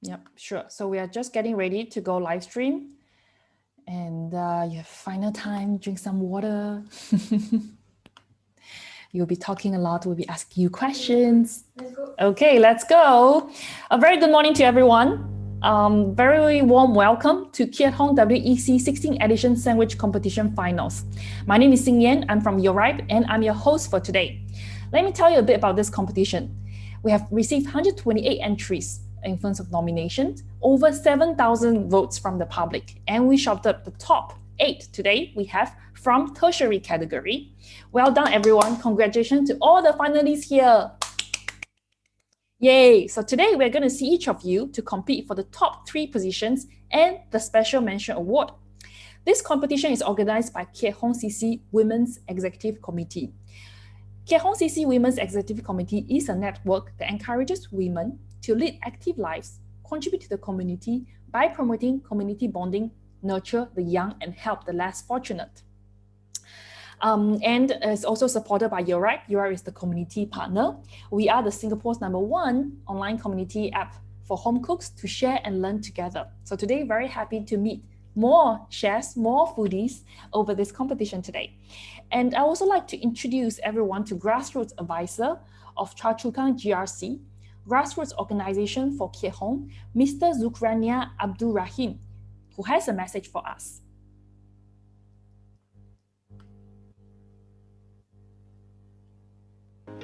Yep, sure. So we are just getting ready to go live stream. And you have final time, drink some water. You'll be talking a lot. We'll be asking you questions. Let's go. Okay, let's go. A very good morning to everyone. Very warm welcome to Keat Hong WEC 16th Edition Sandwich Competition Finals. My name is Xing Yan. I'm from Your Right, and I'm your host for today. Let me tell you a bit about this competition. We have received 128 entries in terms of nominations, over 7,000 votes from the public, and we shouted the top 8 today. We have from tertiary category. Well done, everyone. Congratulations to all the finalists here. Yay! So today we're going to see each of you to compete for the top 3 positions and the Special Mention Award. This competition is organized by Keat Hong CC Women's Executive Committee. Keat Hong CC Women's Executive Committee is a network that encourages women to lead active lives, contribute to the community by promoting community bonding, nurture the young, and help the less fortunate. And is also supported by Your Right. Your Right is the community partner. We are the Singapore's #1 online community app for home cooks to share and learn together. So today, very happy to meet more chefs, more foodies over this competition today. And I also like to introduce everyone to Grassroots Advisor of Choa Chu Kang GRC, Grassroots Organization for Keat Hong, Mr. Zukrania Abdul Rahim, who has a message for us.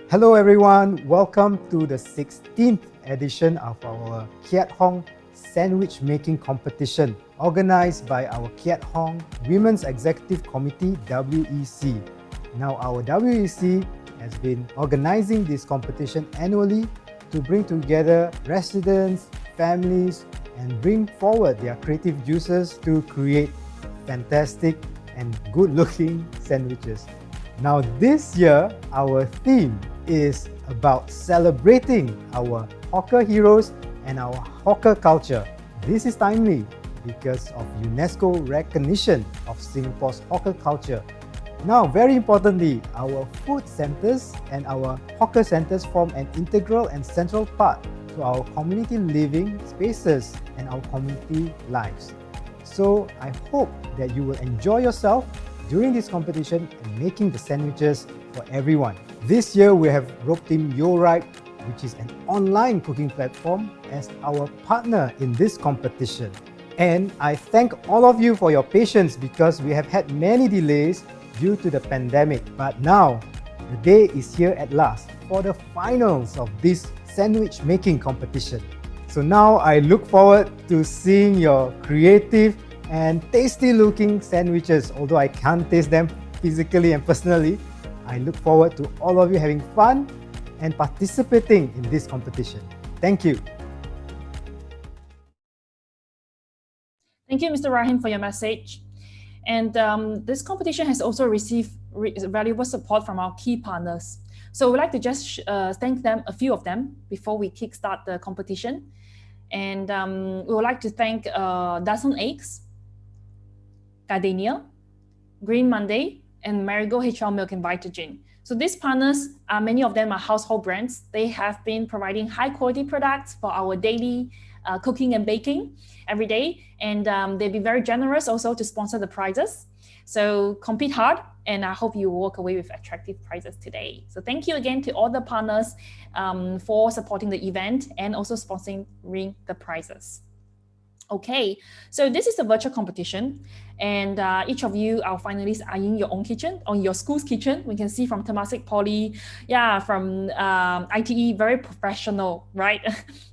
Hello everyone, welcome to the 16th edition of our Keat Hong Sandwich Making Competition, organized by our Keat Hong Women's Executive Committee, WEC. Now our WEC has been organizing this competition annually to bring together residents, families, and bring forward their creative juices to create fantastic and good-looking sandwiches. Now this year, our theme is about celebrating our hawker heroes and our hawker culture. This is timely because of UNESCO recognition of Singapore's hawker culture. Now, very importantly, our food centers and our hawker centers form an integral and central part to our community living spaces and our community lives. So, I hope that you will enjoy yourself during this competition and making the sandwiches for everyone. This year, we have roped in Your Right, which is an online cooking platform, as our partner in this competition. And I thank all of you for your patience because we have had many delays due to the pandemic. But now, the day is here at last for the finals of this sandwich making competition. So now I look forward to seeing your creative and tasty looking sandwiches. Although I can't taste them physically and personally, I look forward to all of you having fun and participating in this competition. Thank you. Thank you, Mr. Rahim, for your message. And this competition has also received valuable support from our key partners. So we'd like to just thank them, a few of them, before we kickstart the competition. And we would like to thank Dozen Eggs, Gardenia, Green Monday, and Marigold HL Milk and Vitagen. So these partners, many of them are household brands. They have been providing high quality products for our daily cooking and baking every day. And they've been very generous also to sponsor the prizes. So compete hard, and I hope you will walk away with attractive prizes today. So thank you again to all the partners for supporting the event and also sponsoring the prizes. Okay, so this is a virtual competition, and each of you, our finalists, are in your own kitchen, or your school's kitchen. We can see from Temasek Poly, from ITE, very professional, right?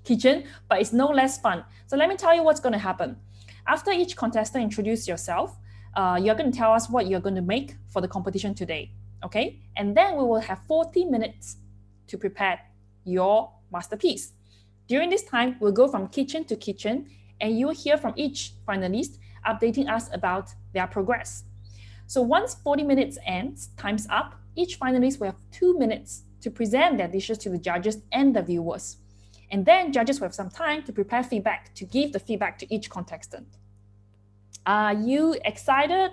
kitchen, but it's no less fun. So let me tell you what's going to happen. After each contestant introduce yourself, you're going to tell us what you're going to make for the competition today, okay? And then we will have 40 minutes to prepare your masterpiece. During this time, we'll go from kitchen to kitchen, and you will hear from each finalist updating us about their progress. So once 40 minutes ends, time's up, each finalist will have 2 minutes to present their dishes to the judges and the viewers. And then judges will have some time to prepare feedback, to give the feedback to each contestant. Are you excited?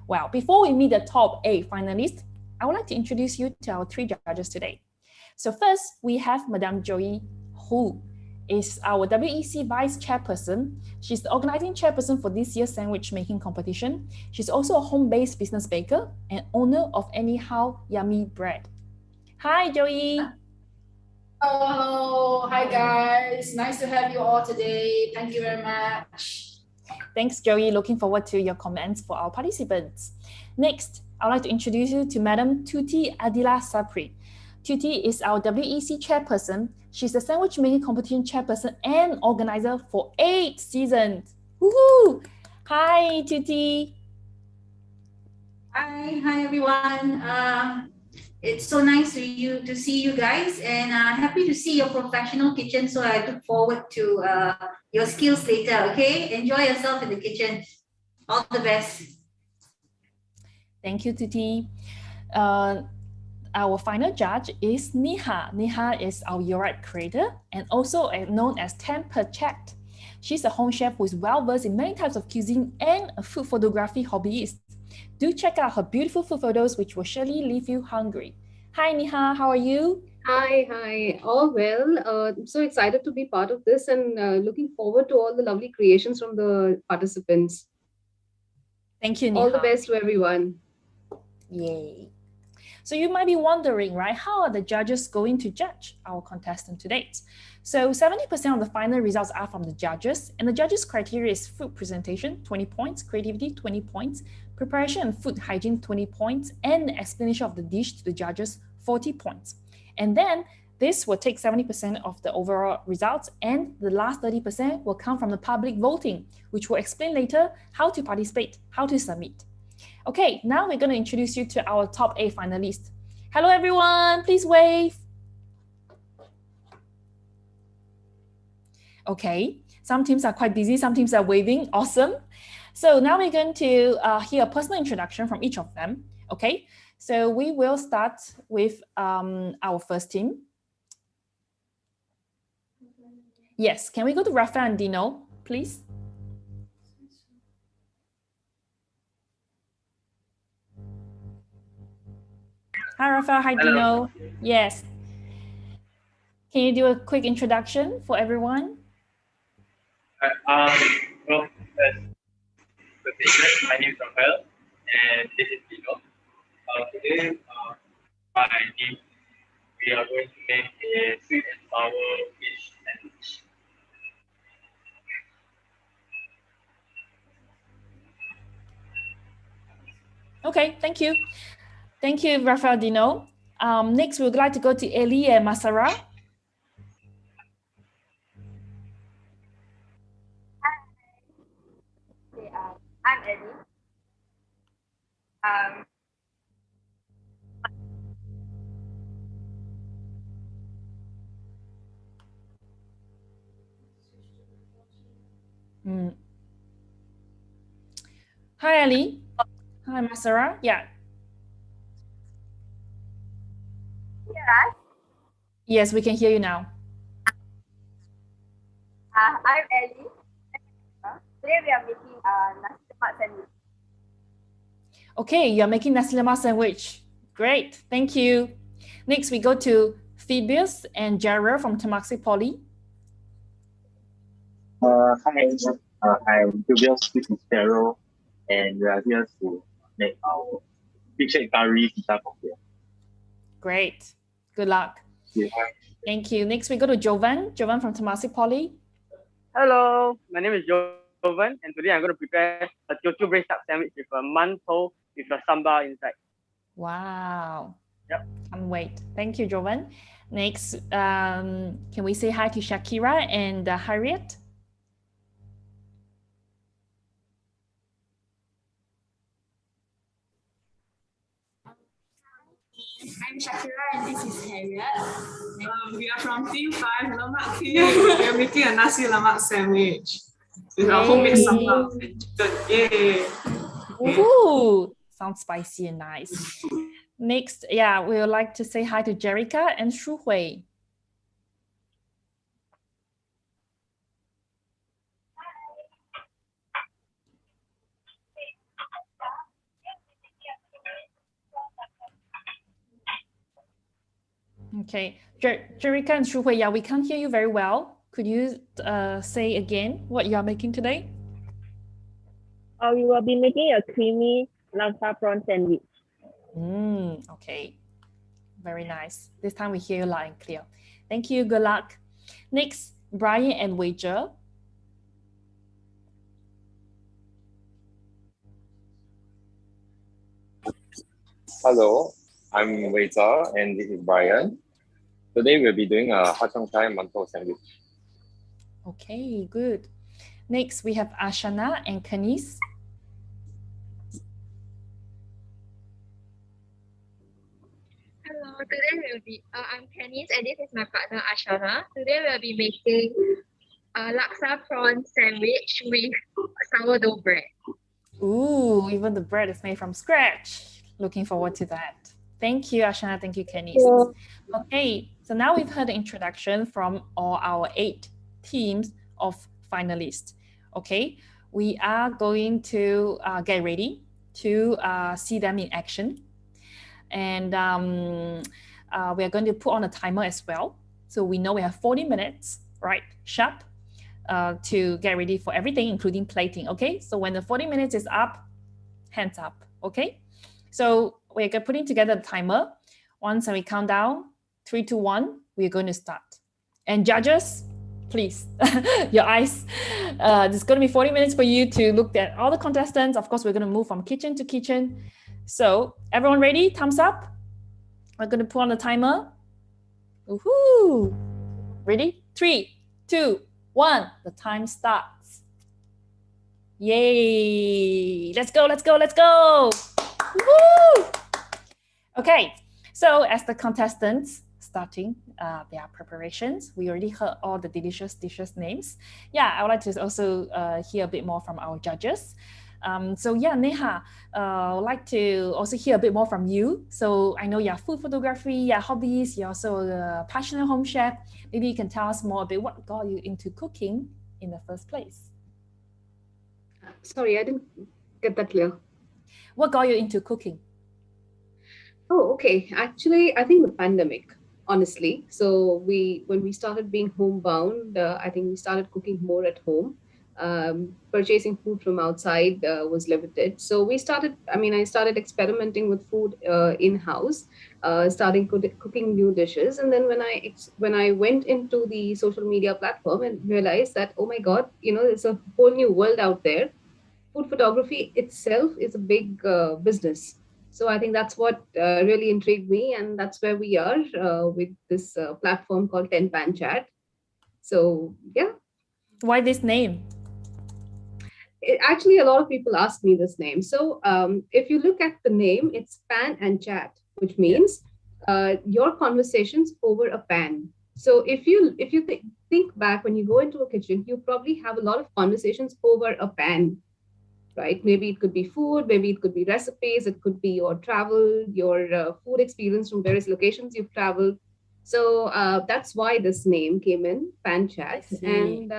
Well, before we meet the top 8 finalists, I would like to introduce you to our 3 judges today. So first, we have Madame Joey Hu, is our WEC Vice Chairperson. She's the organizing chairperson for this year's sandwich making competition. She's also a home-based business baker and owner of Anyhow Yummy Bread. Hi, Joey. Hello. Hi, guys. Nice to have you all today. Thank you very much. Thanks, Joey. Looking forward to your comments for our participants. Next, I'd like to introduce you to Madam Tuti Adila Sapri. Tuti is our WEC chairperson. She's the sandwich making competition chairperson and organizer for 8 seasons. Woohoo! Hi, Tuti. Hi everyone. It's so nice to see you guys, and happy to see your professional kitchen. So I look forward to your skills later. Okay, enjoy yourself in the kitchen. All the best. Thank you, Tuti. Our final judge is Neha. Neha is our Urite creator and also known as Temper Chat. She's a home chef who is well-versed in many types of cuisine and a food photography hobbyist. Do check out her beautiful food photos, which will surely leave you hungry. Hi, Neha. How are you? Hi. All well. I'm so excited to be part of this and looking forward to all the lovely creations from the participants. Thank you, Neha. All the best to everyone. Yay. So you might be wondering, right, how are the judges going to judge our contestant to date? So 70% of the final results are from the judges, and the judges' criteria is food presentation, 20 points, creativity, 20 points, preparation and food hygiene, 20 points, and the explanation of the dish to the judges, 40 points. And then this will take 70% of the overall results, and the last 30% will come from the public voting, which will explain later how to participate, how to submit. Okay, now we're going to introduce you to our top 8 finalists. Hello, everyone. Please wave. Okay, some teams are quite busy. Some teams are waving. Awesome. So now we're going to hear a personal introduction from each of them. Okay, so we will start with our first team. Yes, can we go to Rafa and Dino, please? Hi, Rafa. Hi, Dino. Yes. Can you do a quick introduction for everyone? Well, my name is Rafael, and this is Dino. Today, my team, we are going to make a sweet and sour fish sandwich. Okay, thank you. Thank you, Rafael, Dino. Next, we would like to go to Eli and Masara. I'm Ellie. Hi, Ellie. Hi, Masara. Yeah. Yes. Yes, we can hear you now. I'm Ellie. Today we are making Nasi Lemak sandwich. Okay, you're making Nasi Lemak sandwich. Great, thank you. Next, we go to Phoebus and Gerard from Temasek Poly. Hi, I'm Phoebus, this is Daryl, and we are here to make our fish head curry pita cocktail. Great, good luck. Yeah. Thank you. Next, we go to Jovan. Jovan from Temasek Poly. Hello, my name is Jovan, and today I'm going to prepare a Teochew braised sandwich with a mantou with a sambal inside. Wow. Yep. Can't wait. Thank you, Jovan. Next, can we say hi to Shakira and Harriet? I'm Shakira and this is Harriet. We are from Team 5 Lemak team. We are making a Nasi Lemak sandwich with our homemade sambal. Yay! Ooh, sounds spicy and nice. Next, yeah, we would like to say hi to Jerica and Shu Hui. Okay, Jerica and Shu Hui, yeah, we can't hear you very well. could you say again what you are making today? We will be making a creamy laksa prawn sandwich. Okay, very nice. This time we hear you loud and clear. Thank you. Good luck. Next, Brian and Wager. Hello, I'm Waiter and this is Brian. Today we'll be doing a hot chong chai mantou sandwich. Okay, good. Next, we have Ashana and Kenice. Hello, today we'll be, I'm Kenice and this is my partner Ashana. Today we'll be making a laksa prawn sandwich with sourdough bread. Ooh, even the bread is made from scratch. Looking forward to that. Thank you, Ashana. Thank you, Kenice. Yeah. Okay, so now we've heard the introduction from all our 8 teams of finalists. Okay, we are going to get ready to see them in action. And we are going to put on a timer as well. So we know we have 40 minutes, right, sharp, to get ready for everything, including plating, okay? So when the 40 minutes is up, hands up, okay? So we're putting together the timer. Once we count down, 3, 2, 1, we're going to start. And judges, please, your eyes. There's going to be 40 minutes for you to look at all the contestants. Of course, we're going to move from kitchen to kitchen. So everyone ready? Thumbs up. We're going to put on the timer. Woohoo! Ready? 3, 2, 1. The time starts. Yay! Let's go, let's go, let's go! Woo! Okay, so as the contestants starting their preparations, we already heard all the delicious dishes names. Yeah, I would like to also hear a bit more from our judges. So yeah, Neha, I'd like to also hear a bit more from you. So I know you're food photography, your hobbies, you're also a passionate home chef. Maybe you can tell us more about what got you into cooking in the first place. Sorry, I didn't get that clear. What got you into cooking? Oh, okay. Actually, I think the pandemic, honestly. So when we started being homebound, I think we started cooking more at home. Purchasing food from outside was limited. So I started experimenting with food in-house, starting cooking new dishes. And then when I went into the social media platform and realized that, oh my God, there's a whole new world out there. Food photography itself is a big business. So I think that's what really intrigued me. And that's where we are with this platform called 10 Pan Chat. So yeah. Why this name? Actually, a lot of people ask me this name. So if you look at the name, it's pan and chat, which means your conversations over a pan. So if you think back when you go into a kitchen, you probably have a lot of conversations over a pan, right? Maybe it could be food, maybe it could be recipes, it could be your travel, your food experience from various locations you've traveled. So that's why this name came in, Pan Chat. And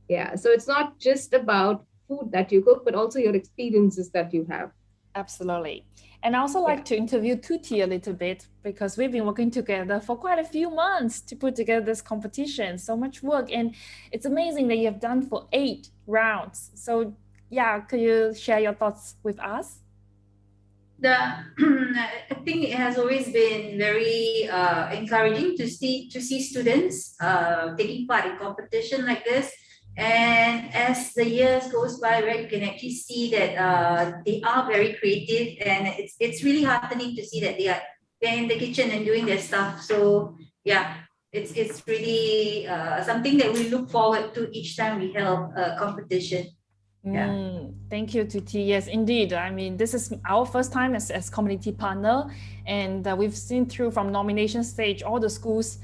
yeah, so it's not just about food that you cook, but also your experiences that you have. Absolutely. And I also like to interview Tuti a little bit because we've been working together for quite a few months to put together this competition. So much work. And it's amazing that you have done for 8 rounds. So yeah, could you share your thoughts with us? I think it has always been very encouraging to see students taking part in competition like this. And as the years goes by, right, you can actually see that they are very creative, and it's really heartening to see that they're in the kitchen and doing their stuff. So yeah, it's really something that we look forward to each time we held a competition. Yeah. Thank you, Tuti. Yes, indeed. I mean, this is our first time as community partner, and we've seen through from nomination stage all the schools.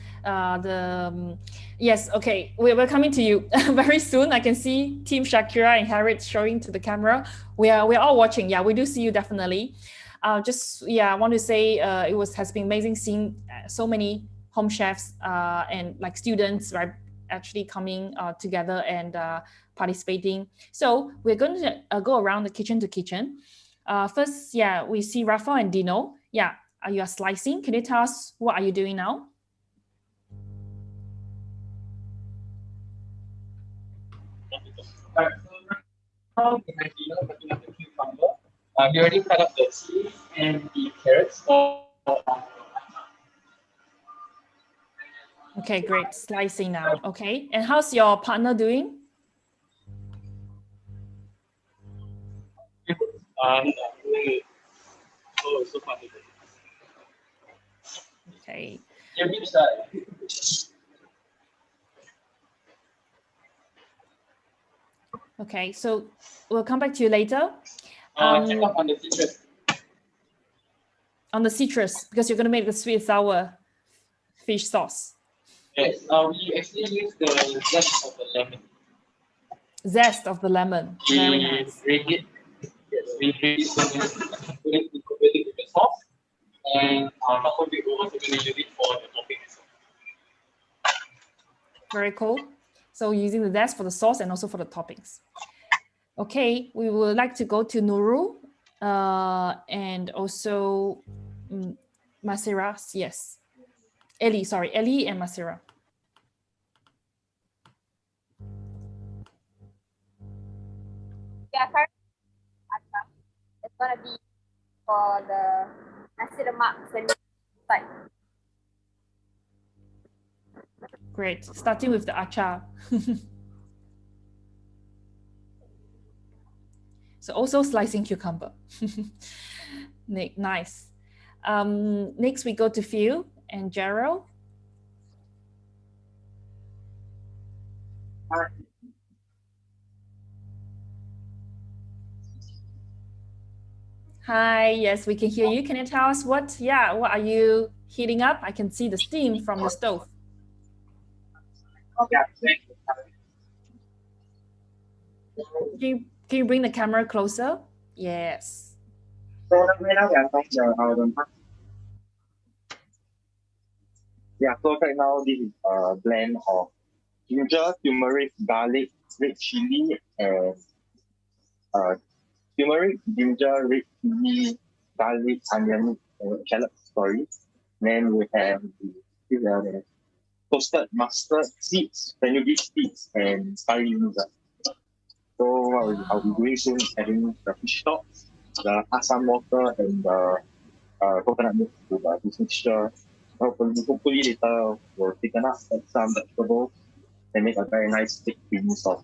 Yes, okay, we're coming to you very soon. I can see Team Shakira and Harriet showing to the camera. We're all watching. Yeah, we do see you definitely. I want to say has been amazing seeing so many home chefs and like students, right, actually coming together and participating. So we're going to go around the kitchen to kitchen. First, we see Rafa and Dino. Yeah, you are slicing. Can you tell us what are you doing now? Alright, so now we have cutting up the cucumber. We already cut up the cheese and the carrots for Okay, great. Slicing now. Okay. And how's your partner doing? so far. Okay. Okay, so we'll come back to you later. Check up on the citrus. On the citrus, because you're going to make the sweet sour fish sauce. Yes, we actually use the zest of the lemon. Zest of the lemon. Very nice. Drink it. Yes, we drink it put it with the sauce. And on top of it, we're also going to use it for the toppings. Very cool. So using the zest for the sauce and also for the toppings. Okay, we would like to go to Nurul and also Masira. Yes. Ellie and Masira. Yeah, currently it's gonna be for the Nasi Lemak side. Great. Starting with the achar. So also slicing cucumber. Nice. Next we go to Phil and Gerald. Hi, yes, we can hear you. Can you tell us what are you heating up? I can see the steam from the stove. Can you bring the camera closer? Yes. So right now we are talking so right now this is a blend of ginger, turmeric, garlic, red chili, and turmeric, ginger, red chili, garlic, onion, shallot. Then we have the toasted mustard seeds, fenugreek seeds, and curry leaves. So what I'll be doing soon is adding the fish stock, the asam water, and the coconut milk to this mixture. Hopefully later we'll thicken up, add some vegetables, and make a very nice thick creamy sauce.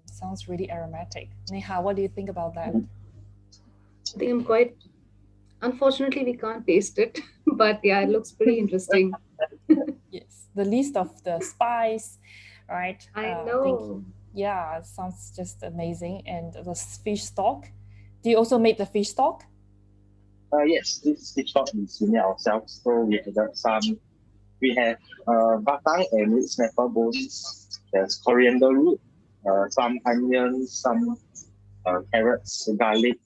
Sounds really aromatic. Neha, what do you think about that? I think I'm quite. Unfortunately, we can't taste it, but yeah, it looks pretty interesting. Yes, the list of the spice, right? I know. Yeah, it sounds just amazing. And the fish stock. Do you also make the fish stock? Yes, this fish stock is we made ourselves. So we added some. We have batang and red snapper bones. There's coriander root, some onions, some carrots, garlic.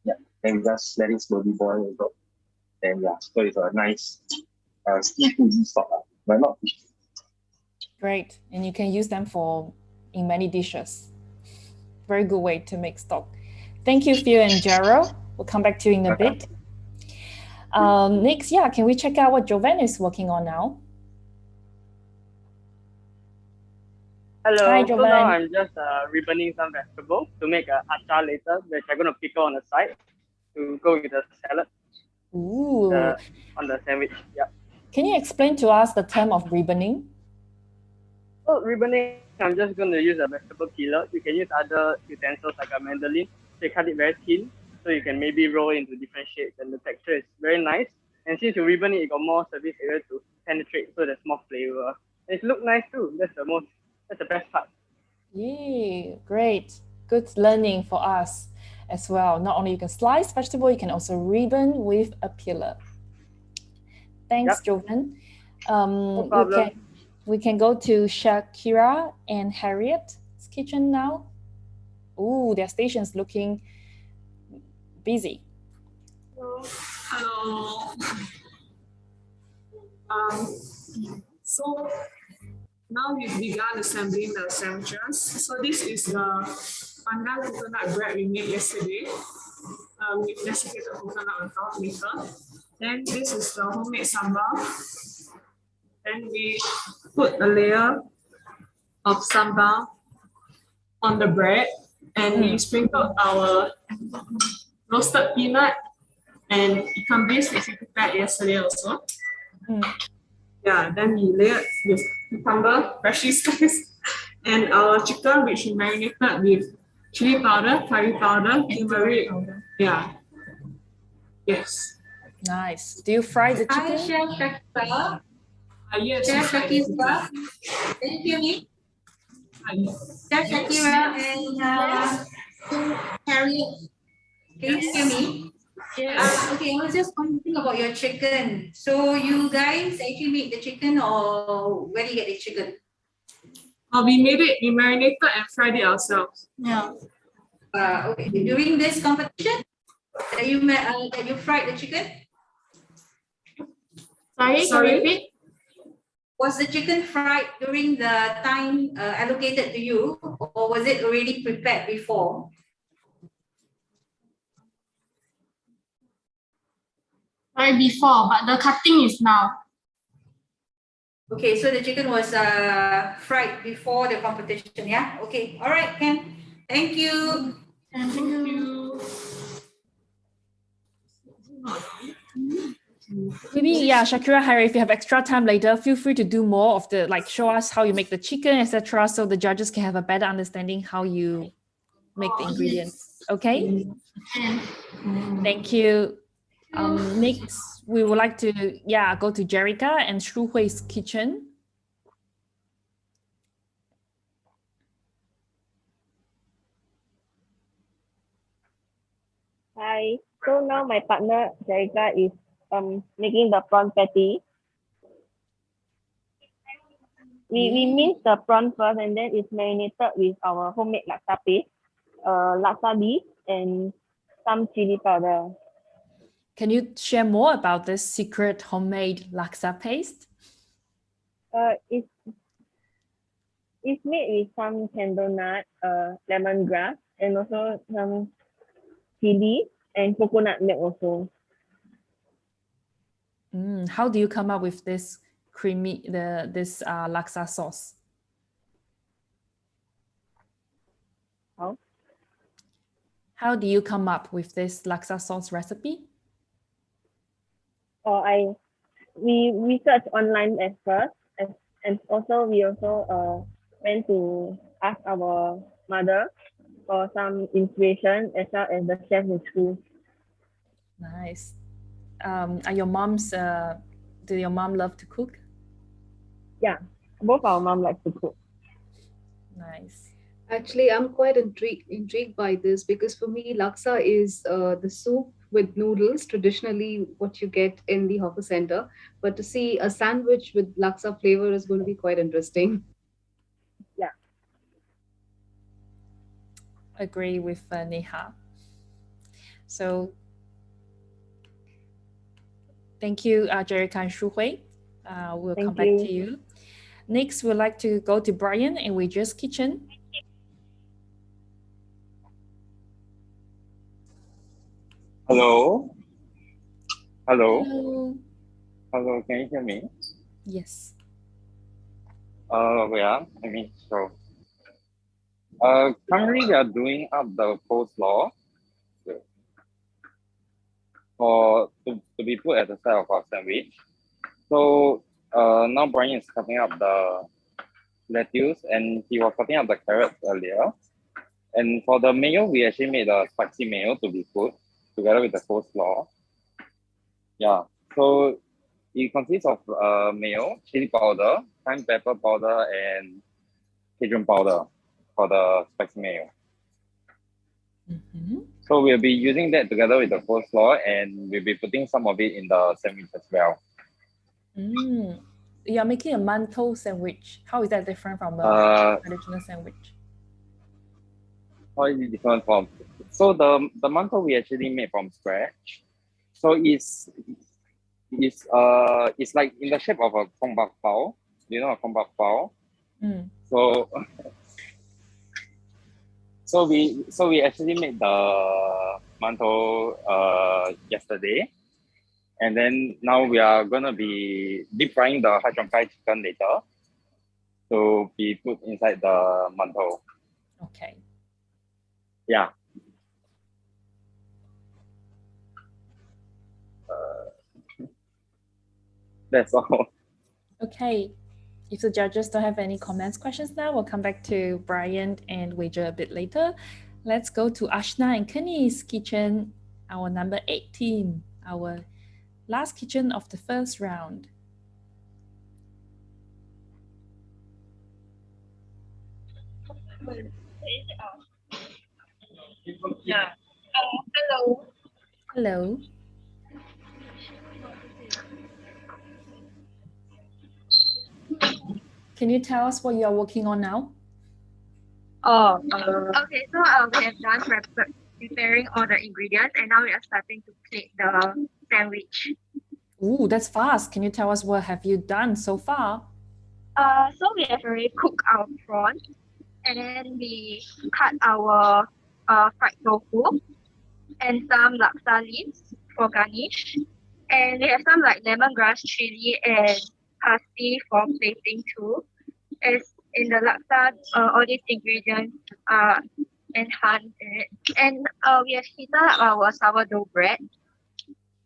Yeah, then we just let it slowly boil over. Then so it's a nice seafood stock, but not fish. Great, and you can use them in many dishes. Very good way to make stock. Thank you, Phil and Gerald. We'll come back to you in a bit. Next, can we check out what Jovan is working on now? Hello. Hi, so Jovan. now I'm just rebonning some vegetables to make an achar later, which I'm going to pickle on the side to go with the salad. Ooh. On the sandwich. Yeah. Can you explain to us the term of rebonning? So rebonning, I'm just going to use a vegetable peeler. You can use other utensils like a mandolin. So you cut it very thin, so you can maybe roll into different shapes, and the texture is very nice. And since you ribbon it, you got more surface area to penetrate, so there's more flavor. And it looks nice too. That's the best part. Yay, great. Good learning for us as well. Not only you can slice vegetable, you can also ribbon with a peeler. Thanks, Jovan. No problem. We can go to Shakira and Harriet's kitchen now. Ooh, their station's looking busy. Hello. So now we've begun assembling the sandwiches. So this is the pandan coconut bread we made yesterday. With desiccated coconut on top later. Then this is the homemade sambal. Then we put a layer of sambal on the bread, and we sprinkled our roasted peanut and ikan base, which we prepared yesterday also. Yeah, then we layered with cucumber, freshly sliced, and our chicken, which we marinated with chili powder, curry powder, turmeric. Yeah. Yes. Nice. Do you fry the Hi, chicken? Chef Shakira. Yes. Chef Shakira. Can you hear me? Chef Shakira and Harriet. Can you hear me? Okay, I was just wondering about your chicken. So you guys actually make the chicken, or where do you get the chicken? We marinated and fried it ourselves. Yeah. Okay. During this competition, that you fried the chicken? Sorry? Was the chicken fried during the time allocated to you, or was it already prepared before? Right before, but the cutting is now. Okay, so the chicken was fried before the competition, yeah? Okay, all right, Ken. Thank you. Thank you. Maybe, yeah, Shakira, Harry, if you have extra time later, feel free to do more of the, like, show us how you make the chicken, etc., so the judges can have a better understanding how you make the ingredients. Okay? Thank you. Next, we would like to, go to Jerica and Shu Hui's kitchen. Hi. So now my partner Jerica is making the prawn fatty. We mince the prawn first, and then it's marinated with our homemade laksa paste, laksa leaf, and some chili powder. Can you share more about this secret homemade laksa paste? It's made with some candle nut, lemongrass, and also some chili and coconut milk also. How do you come up with this laksa sauce? How do you come up with this laksa sauce recipe? We researched online at first, and also we went to ask our mother for some inspiration, as well as the chef in school. Nice. Do your mom love to cook? Yeah, both our mom like to cook. Nice. Actually, I'm quite intrigued by this, because for me, laksa is the soup with noodles, traditionally what you get in the hawker center. But to see a sandwich with laksa flavor is going to be quite interesting. Yeah. Agree with Neha. So thank you, Jerica and Shu Hui. We'll come back to you. Next, we'd like to go to Brian and Wager's kitchen. Hello. Hello. Hello. Hello. Can you hear me? Yes. Yeah. Currently we are doing up the coleslaw to be put at the side of our sandwich. So now Brian is cutting up the lettuce, and he was cutting up the carrots earlier. And for the mayo, we actually made a spicy mayo to be put together with the coleslaw. Yeah, so it consists of mayo, chili powder, cayenne pepper powder, and Cajun powder for the spicy mayo. So we'll be using that together with the coleslaw, and we'll be putting some of it in the sandwich as well. You're making a mantou sandwich. How is that different from the traditional sandwich? How is it different from? So the mantou we actually made from scratch. So it's like in the shape of a kong bak pao. You know a kong bak pao? So we actually made the mantou yesterday, and then now we are gonna be deep frying the hai cheong gai chicken later to be put inside the mantou. Okay. Yeah. That's all. Okay. If the judges don't have any comments, questions now, we'll come back to Brian and Wager a bit later. Let's go to Ashana and Kenice kitchen, our number 18, our last kitchen of the first round. Yeah. Hello. Hello. Can you tell us what you are working on now? Okay, so we have done preparing all the ingredients, and now we are starting to plate the sandwich. Ooh, that's fast. Can you tell us what have you done so far? So we have already cooked our prawns, and then we cut our fried tofu and some laksa leaves for garnish, and we have some like lemongrass, chili, and parsley for plating too. As in the laksa, all these ingredients are enhanced in it. And we have heated up our sourdough bread.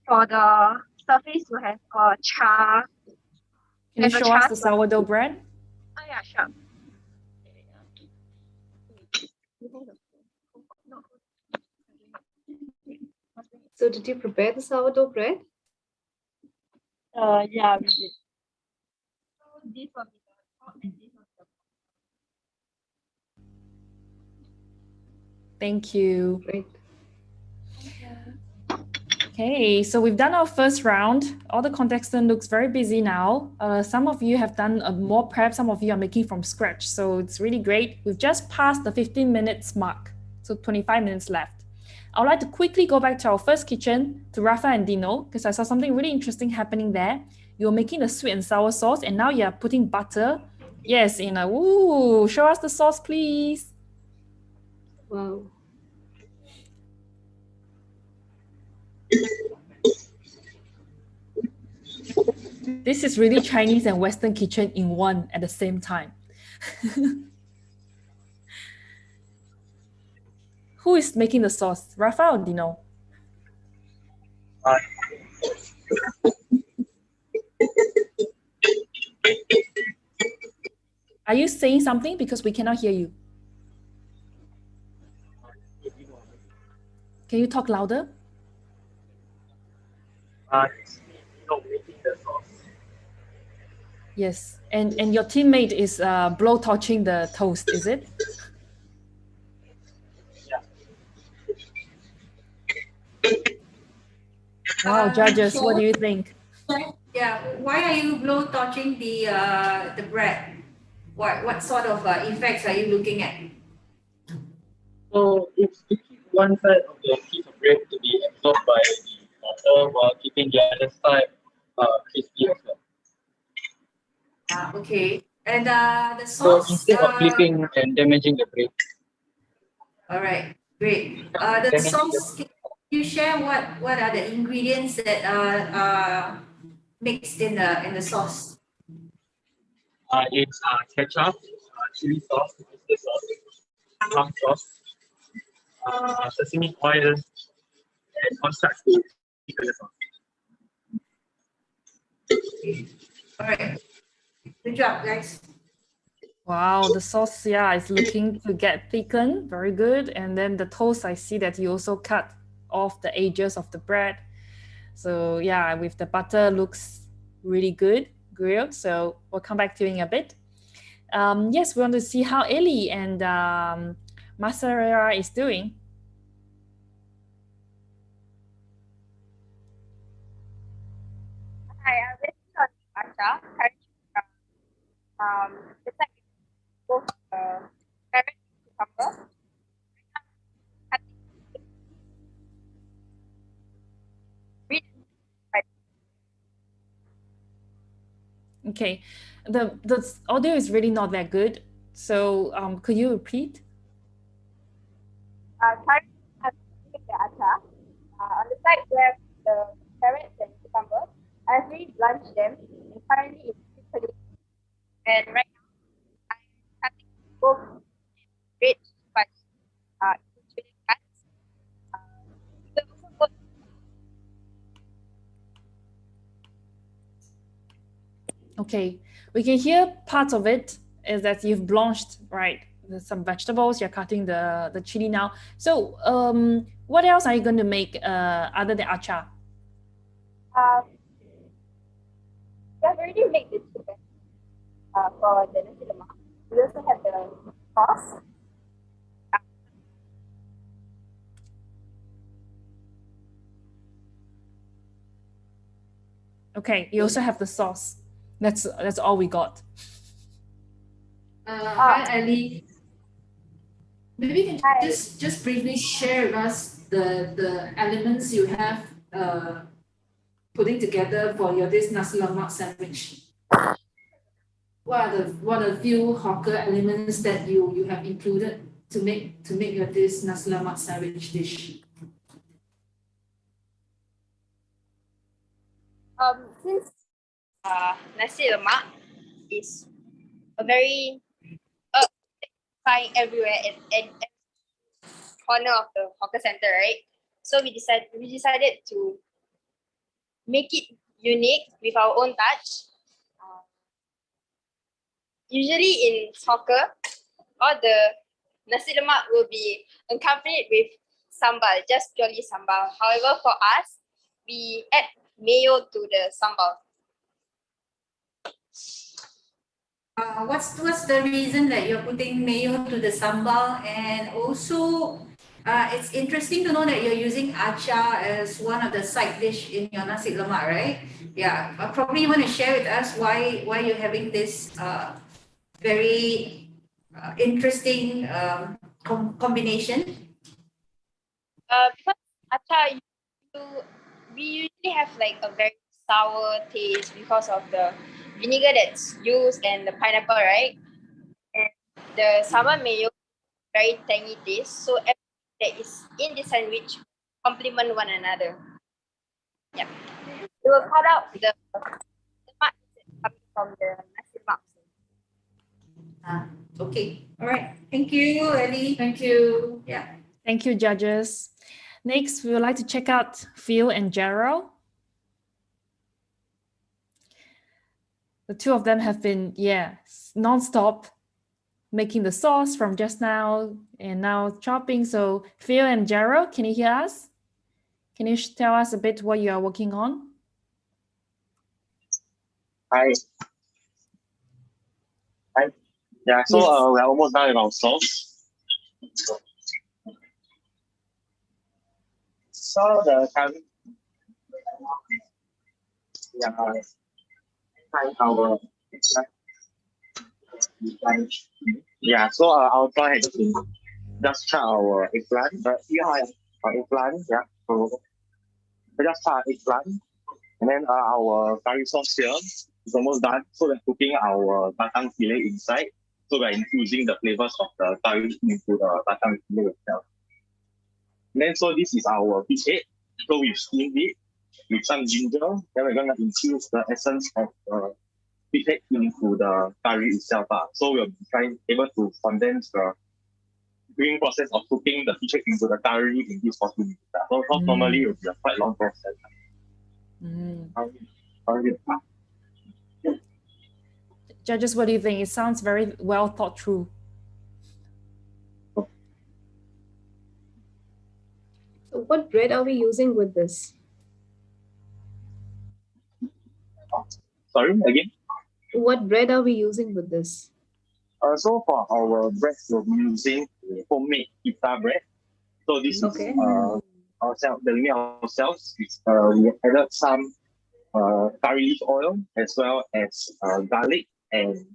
For the surface, we have char. Can you show us the sourdough bread? Oh yeah, sure. So did you prepare the sourdough bread? Yeah, we did. So this will be the top and this will be the Thank you. Great. Okay, so we've done our first round. All the contestants looks very busy now. Some of you have done more prep, some of you are making from scratch. So it's really great. We've just passed the 15 minutes mark. So 25 minutes left. I would like to quickly go back to our first kitchen, to Rafa and Dino, because I saw something really interesting happening there. You're making the sweet and sour sauce, and now you're putting butter. Yes, in a, ooh, show us the sauce, please. Wow. This is really Chinese and Western kitchen in one at the same time. Who is making the sauce, Rafa or Dino? Are you saying something? Because we cannot hear you. Can you talk louder? Making the sauce. Yes, and your teammate is blow torching the toast, is it? Wow, judges, what do you think? Yeah, why are you blow torching the bread? What sort of effects are you looking at? So it's to keep one side of the piece of bread to be absorbed by the butter while keeping the other side crispy as well. Okay. And the So sauce. instead of flipping and damaging the bread. All right, great. The sauce. Can you share what are the ingredients that are mixed in the sauce? It's ketchup, chili sauce, oyster sauce, plum sauce, sesame oil, and cornstarch to thicken the sauce. All right. Good job, guys. Wow, the sauce, yeah, is looking to get thickened. Very good. And then the toast, I see that you also cut off the edges of the bread. So yeah, with the butter, looks really good, grilled. So we'll come back to you in a bit. Yes, we want to see how Ellie and Masarera is doing. Hi, this is Asha. Beside both carrot and cucumber. Okay, the audio is really not that good. So could you repeat? Currently, I'm cooking the acha. On the side, we have the carrots and cucumbers. I've already blanched them, and currently it's pickling. And right now, I'm cutting both red Okay, we can hear part of it is that you've blanched, right? There's some vegetables, you're cutting the chili now. So what else are you going to make other than acha? We have already made the chicken for the nasi lemak. We also have the sauce. Okay, you also have the sauce. That's all we got. Hi, Ali. Maybe you can just briefly share with us the elements you have putting together for your this nasi lemak sandwich. What are the few hawker elements that you have included to make your this nasi lemak sandwich dish? Since nasi lemak is a very find everywhere and corner of the hawker center, right? So we decided to make it unique with our own touch. Usually in hawker, all the nasi lemak will be accompanied with sambal, just purely sambal. However, for us, we add mayo to the sambal. What's the reason that you're putting mayo to the sambal? And also, it's interesting to know that you're using acha as one of the side dish in your nasi lemak, right? Yeah, probably you want to share with us why you're having this very interesting combination. Because acha, we usually have like a very sour taste because of the vinegar that's used and the pineapple, right? And the sambal mayo, very tangy taste. So everything that is in the sandwich complement one another. Yep. We will cut out the lemak coming from the nasi lemak. Okay. All right. Thank you, Ellie. Thank you. Yeah. Thank you, judges. Next, we would like to check out Phil and Gerald. The two of them have been, non-stop making the sauce from just now and now chopping. So Phil and Gerald, can you hear us? Can you tell us a bit what you are working on? Hi. Hi. Yeah, so Yes. we're almost done with our sauce. So the curry. Yeah, our yeah, so our plan is to just cut our eggplant, but our eggplant, yeah. So we just cut our eggplant, and then our curry sauce here is almost done. So we're cooking our batang fillet inside. So we're infusing the flavors of the curry into the batang fillet itself. And then so this is our fish head. So we've steamed it with some ginger. Then we're gonna infuse the essence of the fish head into the curry itself. So we'll be able to condense the brewing process of cooking the fish head into the curry in this 40 minutes. So normally it will be a quite long process. Judges, what do you think? It sounds very well thought through. So what bread are we using with this? Sorry, again? What bread are we using with this? So for our bread, we'll be using homemade pita bread. So this is ourselves, the limit ourselves. We added some curry leaf oil as well as garlic and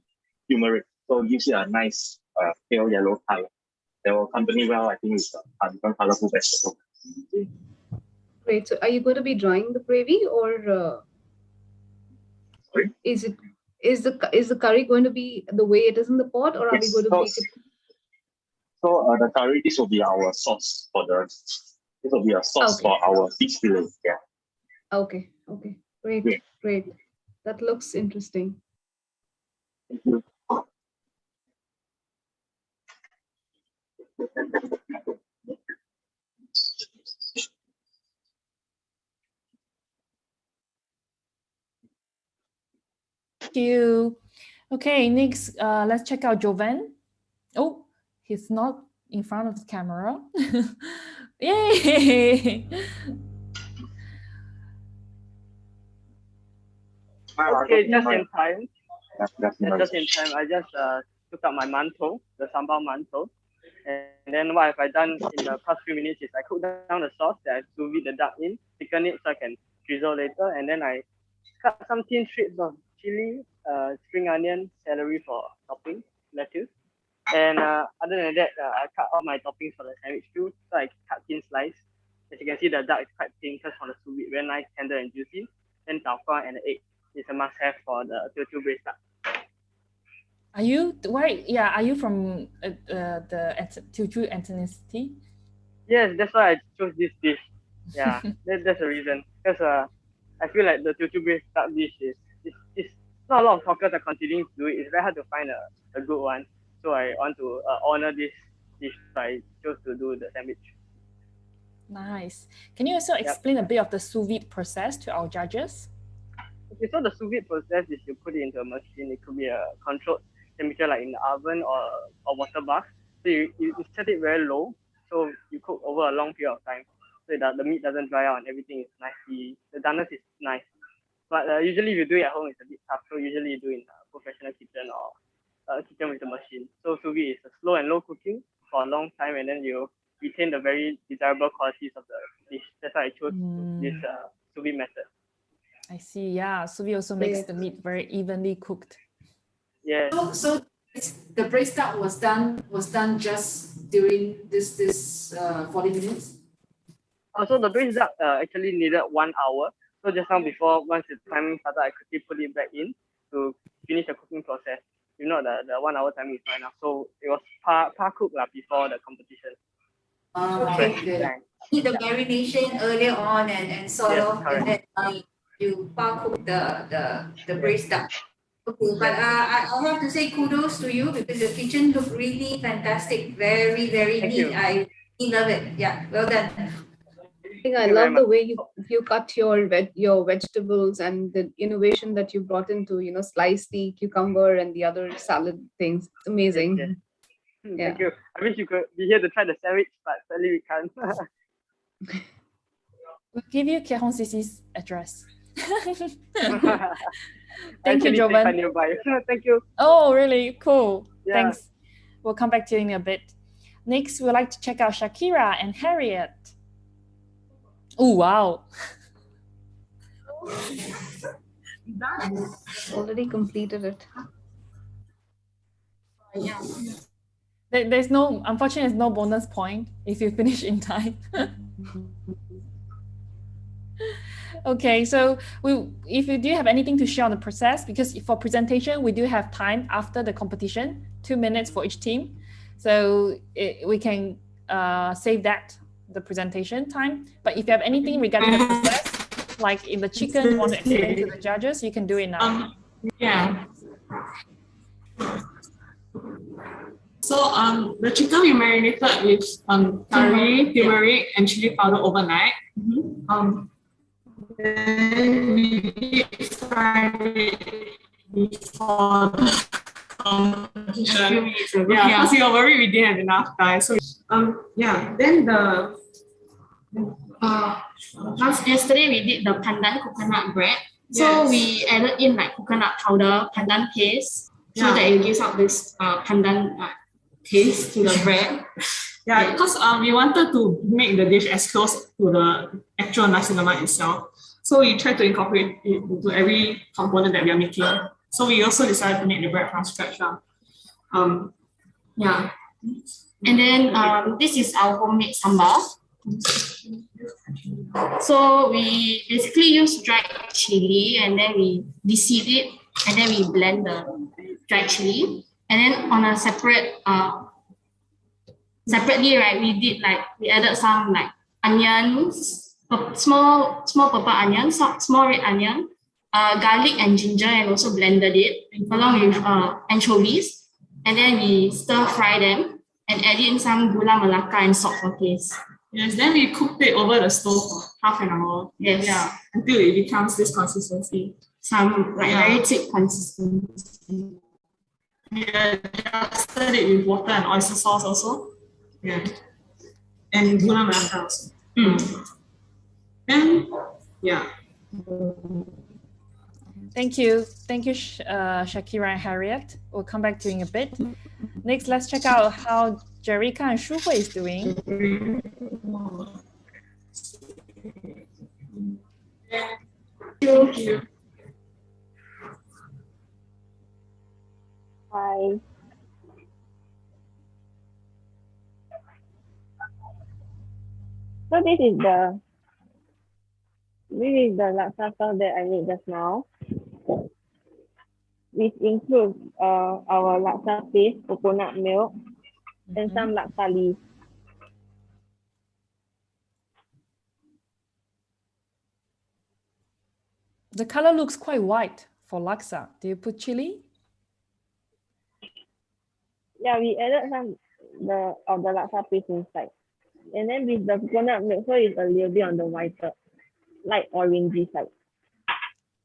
turmeric. So it gives you a nice pale yellow color. They will accompany well, I think, with different colorful vegetables. Great. So are you going to be drying the gravy or sorry? Is the curry going to be the way it is in the pot, or are we going to make it? So the curry, this will be our sauce for the. This will be a sauce for our fish fillet. Yeah. Okay. Okay. Great. Yeah. Great. That looks interesting. Thank you. Thank you. Okay, next, let's check out Jovan. Oh, he's not in front of the camera. Yay! Okay, just in time. Just in time. I just took out my mantou, the sambal mantou. And then what have I done in the past few minutes is I cook down the sauce that I sous vide the duck in, thicken it so I can drizzle later, and then I cut some thin strips of chili, spring onion, celery for topping, lettuce. And other than that, I cut all my toppings for the sandwich too. So I cut thin slice. As you can see, the duck is quite thin because from the sous vide, very nice, tender and juicy. Then tau kwa and the egg is a must-have for the Teochew braised duck. Are you from the Teochew ethnicity? Yes, that's why I chose this dish. Yeah, that's the reason. Because I feel like the Teochew braised duck dish is not a lot of hawkers are continuing to do it. It's very hard to find a good one. So I want to honor this dish. So I chose to do the sandwich. Nice. Can you also explain a bit of the sous vide process to our judges? Okay, so the sous vide process is you put it into a machine. It could be a controlled temperature like in the oven or water bath. So you set it very low. So you cook over a long period of time. So that the meat doesn't dry out and everything is nicely, the doneness is nice. But usually if you do it at home, it's a bit tough. So usually you do it in a professional kitchen or a kitchen with a machine. So sous vide is a slow and low cooking for a long time, and then you retain the very desirable qualities of the dish. That's why I chose this sous vide method. I see. Yeah, sous vide also makes the meat very evenly cooked. Yeah. So the braised duck was done just during this 40 minutes. So the braised duck actually needed 1 hour. So just now before, once the timing started, I quickly put it back in to finish the cooking process. If not, the 1 hour timing is not enough. So it was par cooked before the competition. Okay. Did the marination earlier on and sort of, and then you par cook the braised duck. Okay, but I have to say kudos to you because your kitchen looked really fantastic, very neat. I really love it. Yeah, well done. I think I love the way you cut your vegetables and the innovation that you brought into, slice the cucumber and the other salad things. It's amazing. Yes. Thank you. I wish you could be here to try the sandwich, but sadly we can't. We'll give you Keat Hong CC's address. Thank you, Jovan. Thank you. Oh, really? Cool. Yeah. Thanks. We'll come back to you in a bit. Next, we'd like to check out Shakira and Harriet. Oh, wow. Already completed it. Yeah. Unfortunately, there's no bonus point if you finish in time. Okay, so if you do have anything to share on the process, because for presentation, we do have time after the competition, 2 minutes for each team. So we can save that, the presentation time. But if you have anything regarding the process, like in the chicken, you want to explain to the judges, you can do it now. Yeah. So the chicken we marinated with curry, turmeric, and chili powder overnight. Then we deep fry it before the competition. Yeah, because we were worried we didn't have enough time. So then yesterday we did the pandan coconut bread. So we added in like coconut powder, pandan paste, so that it gives out this pandan taste to the bread. Yeah, because we wanted to make the dish as close to the actual nasi lemak itself. So we tried to incorporate it into every component that we are making. So we also decided to make the bread from scratch. Yeah. And then this is our homemade sambal. So we basically use dried chili and then we de-seed it and then we blend the dried chili. And then on a separately, right, we added some like onions, small purple onion, small red onion, garlic and ginger, and also blended it along with anchovies. And then we stir fry them and add in some gula melaka and salt for taste. Yes, then we cooked it over the stove for half an hour. Yes. Yeah, until it becomes this consistency. Some like Yeah. very thick consistency. We adjusted it with water and oyster sauce also. Yeah. And gula melaka also. And yeah. Thank you. Thank you, Shakira and Harriet. We'll come back to you in a bit. Next, let's check out how Jerika and Shuhui is doing. Thank you. Hi. So this is the laksa sauce that I made just now, which includes our laksa paste, coconut milk, and some laksa leaves. The color looks quite white for laksa. Do you put chili? Yeah, we added some of the laksa paste inside. And then with the coconut milk, so it's a little bit on the whiter, light orangey side.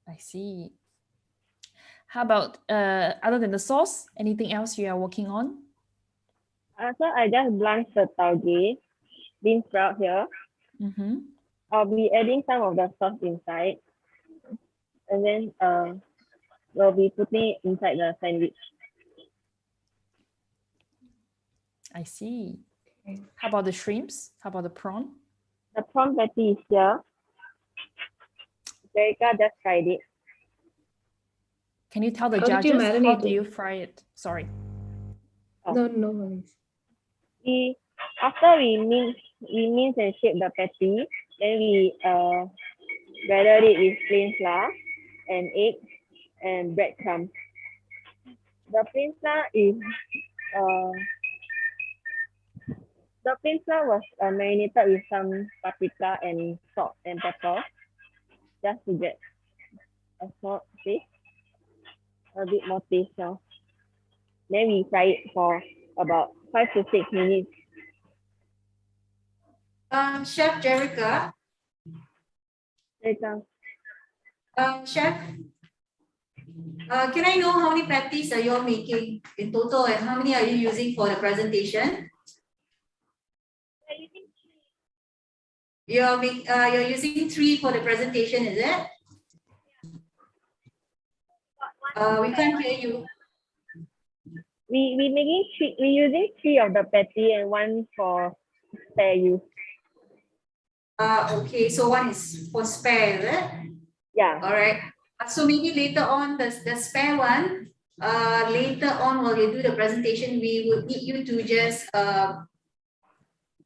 I see. How about other than the sauce, anything else you are working on? So I just blanched the tauge, bean sprout here. I'll be adding some of the sauce inside. And then we'll be putting it inside the sandwich. I see. How about the shrimps? How about the prawn? The prawn fatty is here. Jerika just fried it. Can you tell the How did you judges how marinate do it? you fry it? Sorry. No worries. After we mince and shape the patty, then we batter it with plain flour and egg and breadcrumbs. The plain flour was marinated with some paprika and salt and pepper, just to get a salt taste, a bit more taste now. Then we fry it for about 5 to 6 minutes. Chef Jerika. Chef, can I know how many patties are you all making in total, and how many are you using for the presentation? You're using 3 for the presentation, is it? We can't hear you. We're using 3 of the patty and 1 for spare use. Okay, so 1 is for spare, is it? Yeah. All right. So maybe later on, the spare one, later on while you do the presentation, we would need you to just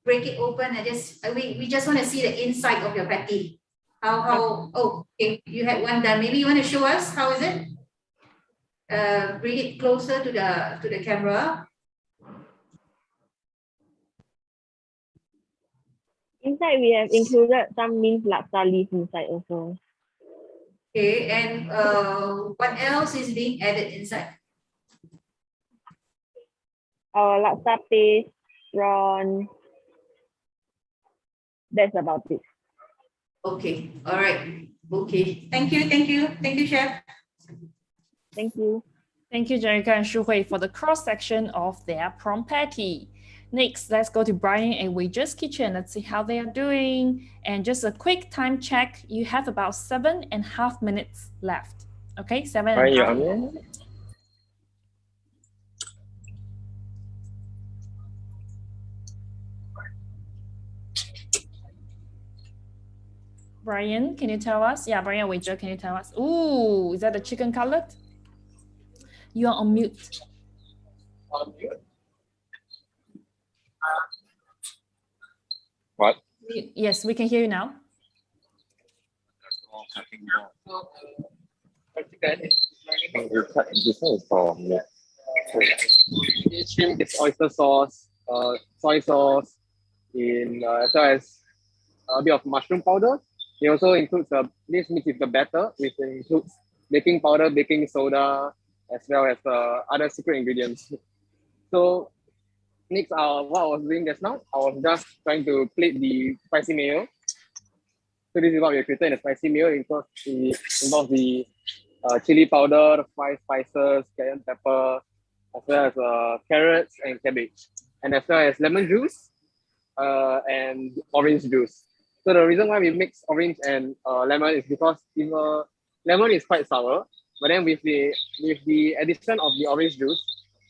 break it open and just, we just want to see the inside of your patty. Oh, okay, you had one done. Maybe you want to show us, how is it? Bring it closer to the camera. Inside, we have included some minced laksa leaves inside also. Okay, and what else is being added inside? Our laksa paste, prawn. That's about it. Okay, all right. Okay, thank you, Chef. Thank you. Thank you, Jerika and Shuhui, for the cross-section of their prawn patty. Next, let's go to Brian and Wei's kitchen. Let's see how they are doing. And just a quick time check. You have about 7.5 minutes left. Okay, 7.5 minutes. Brian, can you tell us? Yeah, Brian Wei, can you tell us? Ooh, is that the chicken cutlet? You are on mute. On mute? What? Yes, we can hear you now. Shrimp is oyster sauce, soy sauce, as well as a bit of mushroom powder. It also includes this mix with the batter, which includes baking powder, baking soda, as well as other secret ingredients. So Next, what I was doing just now, I was just trying to plate the spicy mayo. So this is what we created in the spicy mayo. It involves the chili powder, 5 spices, cayenne pepper, as well as carrots and cabbage, and as well as lemon juice and orange juice. So the reason why we mix orange and lemon is because lemon is quite sour, but then with the addition of the orange juice,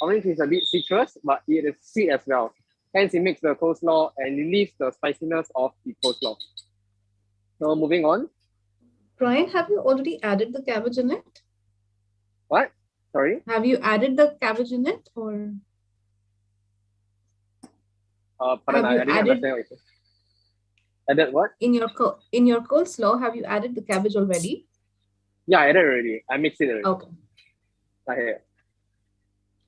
orange is a bit citrus, but it is sweet as well. Hence, it makes the coleslaw and relieves the spiciness of the coleslaw. So moving on. Brian, have you already added the cabbage in it? What? Sorry? Have you added the cabbage in it, or? Pardon, I didn't understand what you said. Added what? In your coleslaw, have you added the cabbage already? Yeah, I added already. I mixed it already. Okay. Not here.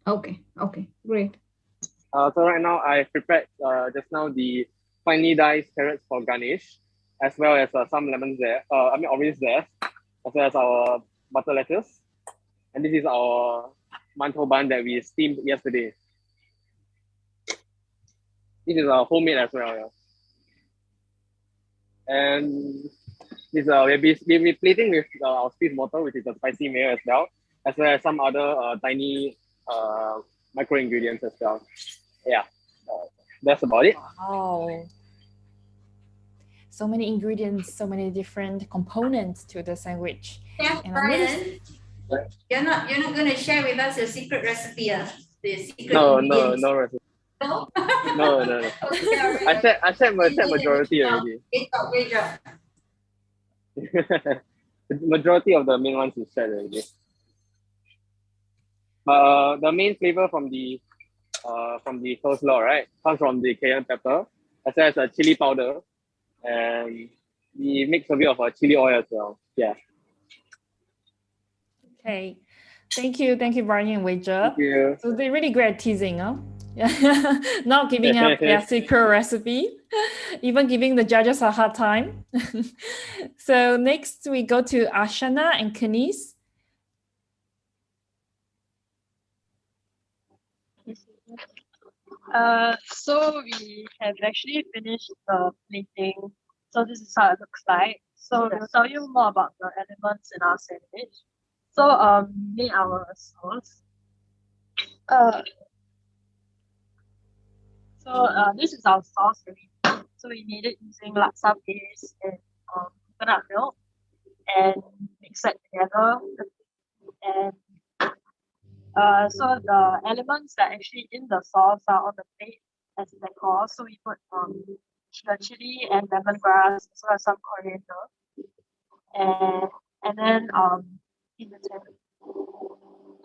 Okay, great. So right now I prepared just now the finely diced carrots for garnish, as well as some lemon zest, orange zest, as well as our butter lettuce. And this is our mantou bun that we steamed yesterday. This is homemade as well. Yeah. And this we'll be plating with our sweet water, which is a spicy mayo as well as some other tiny micro ingredients as well. Yeah, that's about it. Wow. So many ingredients, so many different components to the sandwich. Yeah, Brian, you're not gonna share with us your secret recipe, the secret ingredients. No recipe. No? No. Okay, I said majority already. Great job. The majority of the main ones is shared already. The main flavor from the coleslaw, right, comes from the cayenne pepper, as well as a chili powder, and we mix a bit of chili oil as well. Yeah. Okay. Thank you, Brian and Wager. Thank you. So they're really great at teasing, huh? Not giving up their secret recipe, even giving the judges a hard time. So next we go to Ashana and Kenice. So we have actually finished the plating. So this is how it looks like. So we'll tell you more about the elements in our sandwich. So we made our sauce. This is our sauce. So we made it using laksa paste and coconut milk, and mix it together. And so the elements that are actually in the sauce are on the plate as decor. So we put the chili and lemongrass, as well as some coriander, and then in the sandwich.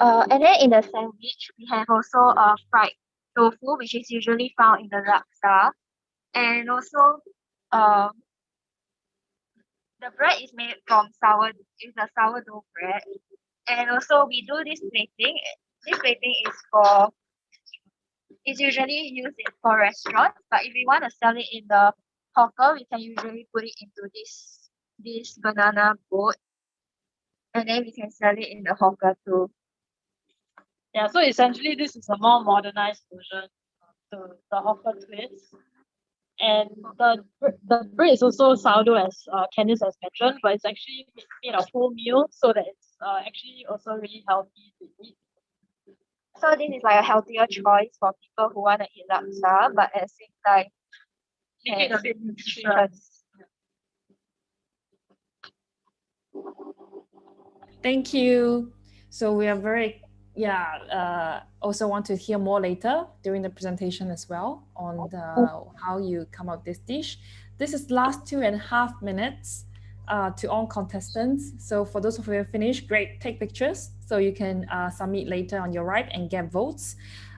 And then in the sandwich, we have also fried tofu, which is usually found in the laksa, and also the bread is made from sourdough bread. And also we do this plating. This plating is usually used for restaurants, but if we want to sell it in the hawker, we can usually put it into this banana boat, and then we can sell it in the hawker too. Yeah, so essentially this is a more modernized version to the hawker twist. And the bread is also sourdough, as Kenice has mentioned, but it's actually made of wholemeal, so that it's actually also really healthy to eat. So this is like a healthier choice for people who want to eat laksa, but at the same time, Make it a bit nutritious. Thank you. So we are very, also want to hear more later during the presentation as well on how you come up with this dish. This is last 2.5 minutes to all contestants. So for those of you who have finished, great, take pictures so you can submit later on your right and get votes.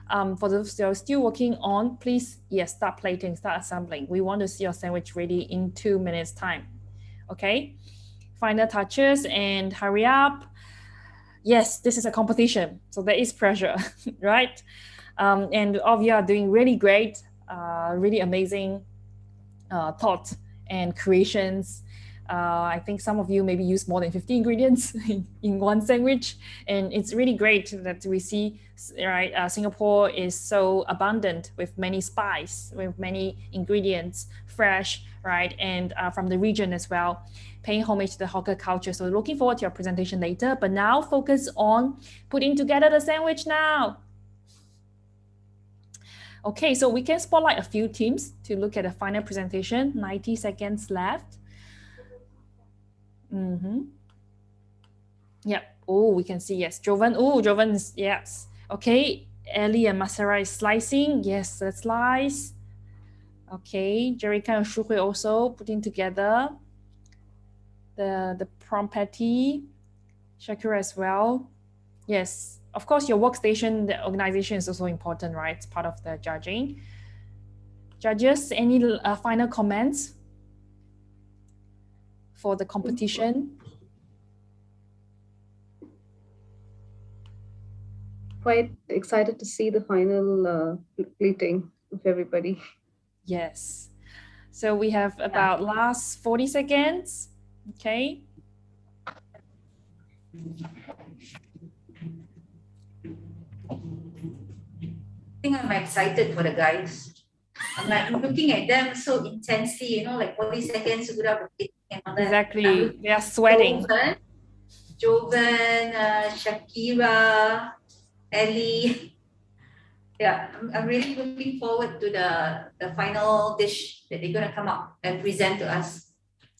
For those who are still working on, please, start plating, start assembling. We want to see your sandwich ready in 2 minutes time. Okay, final touches and hurry up. Yes, this is a competition, so there is pressure, right? And all of you are doing really great, really amazing thoughts and creations. I think some of you maybe use more than 50 ingredients in one sandwich, and it's really great that we see, right, Singapore is so abundant with many spices, with many ingredients, fresh, right, and from the region as well, paying homage to the hawker culture. So looking forward to your presentation later, but now focus on putting together the sandwich now. Okay, so we can spotlight a few teams to look at the final presentation. 90 seconds left. Yep. Oh, we can see, yes. Jovan. Oh, Jovan is, yes. Okay. Ellie and Masara is slicing. Yes, let's slice. Okay. Jerrica and Shuhui also putting together the prawn patty. Shakira as well. Yes. Of course, your workstation, the organization is also important, right? It's part of the judging. Judges, any final comments for the competition? Quite excited to see the final plating of everybody. Yes. So we have about last 40 seconds. Okay. I think I'm excited for the guys. I'm looking at them so intensely, you know, like 40 seconds to put up a pic and all that. Exactly. They are sweating. Jovan, Shakira, Ellie. Yeah, I'm really looking forward to the final dish that they're going to come up and present to us.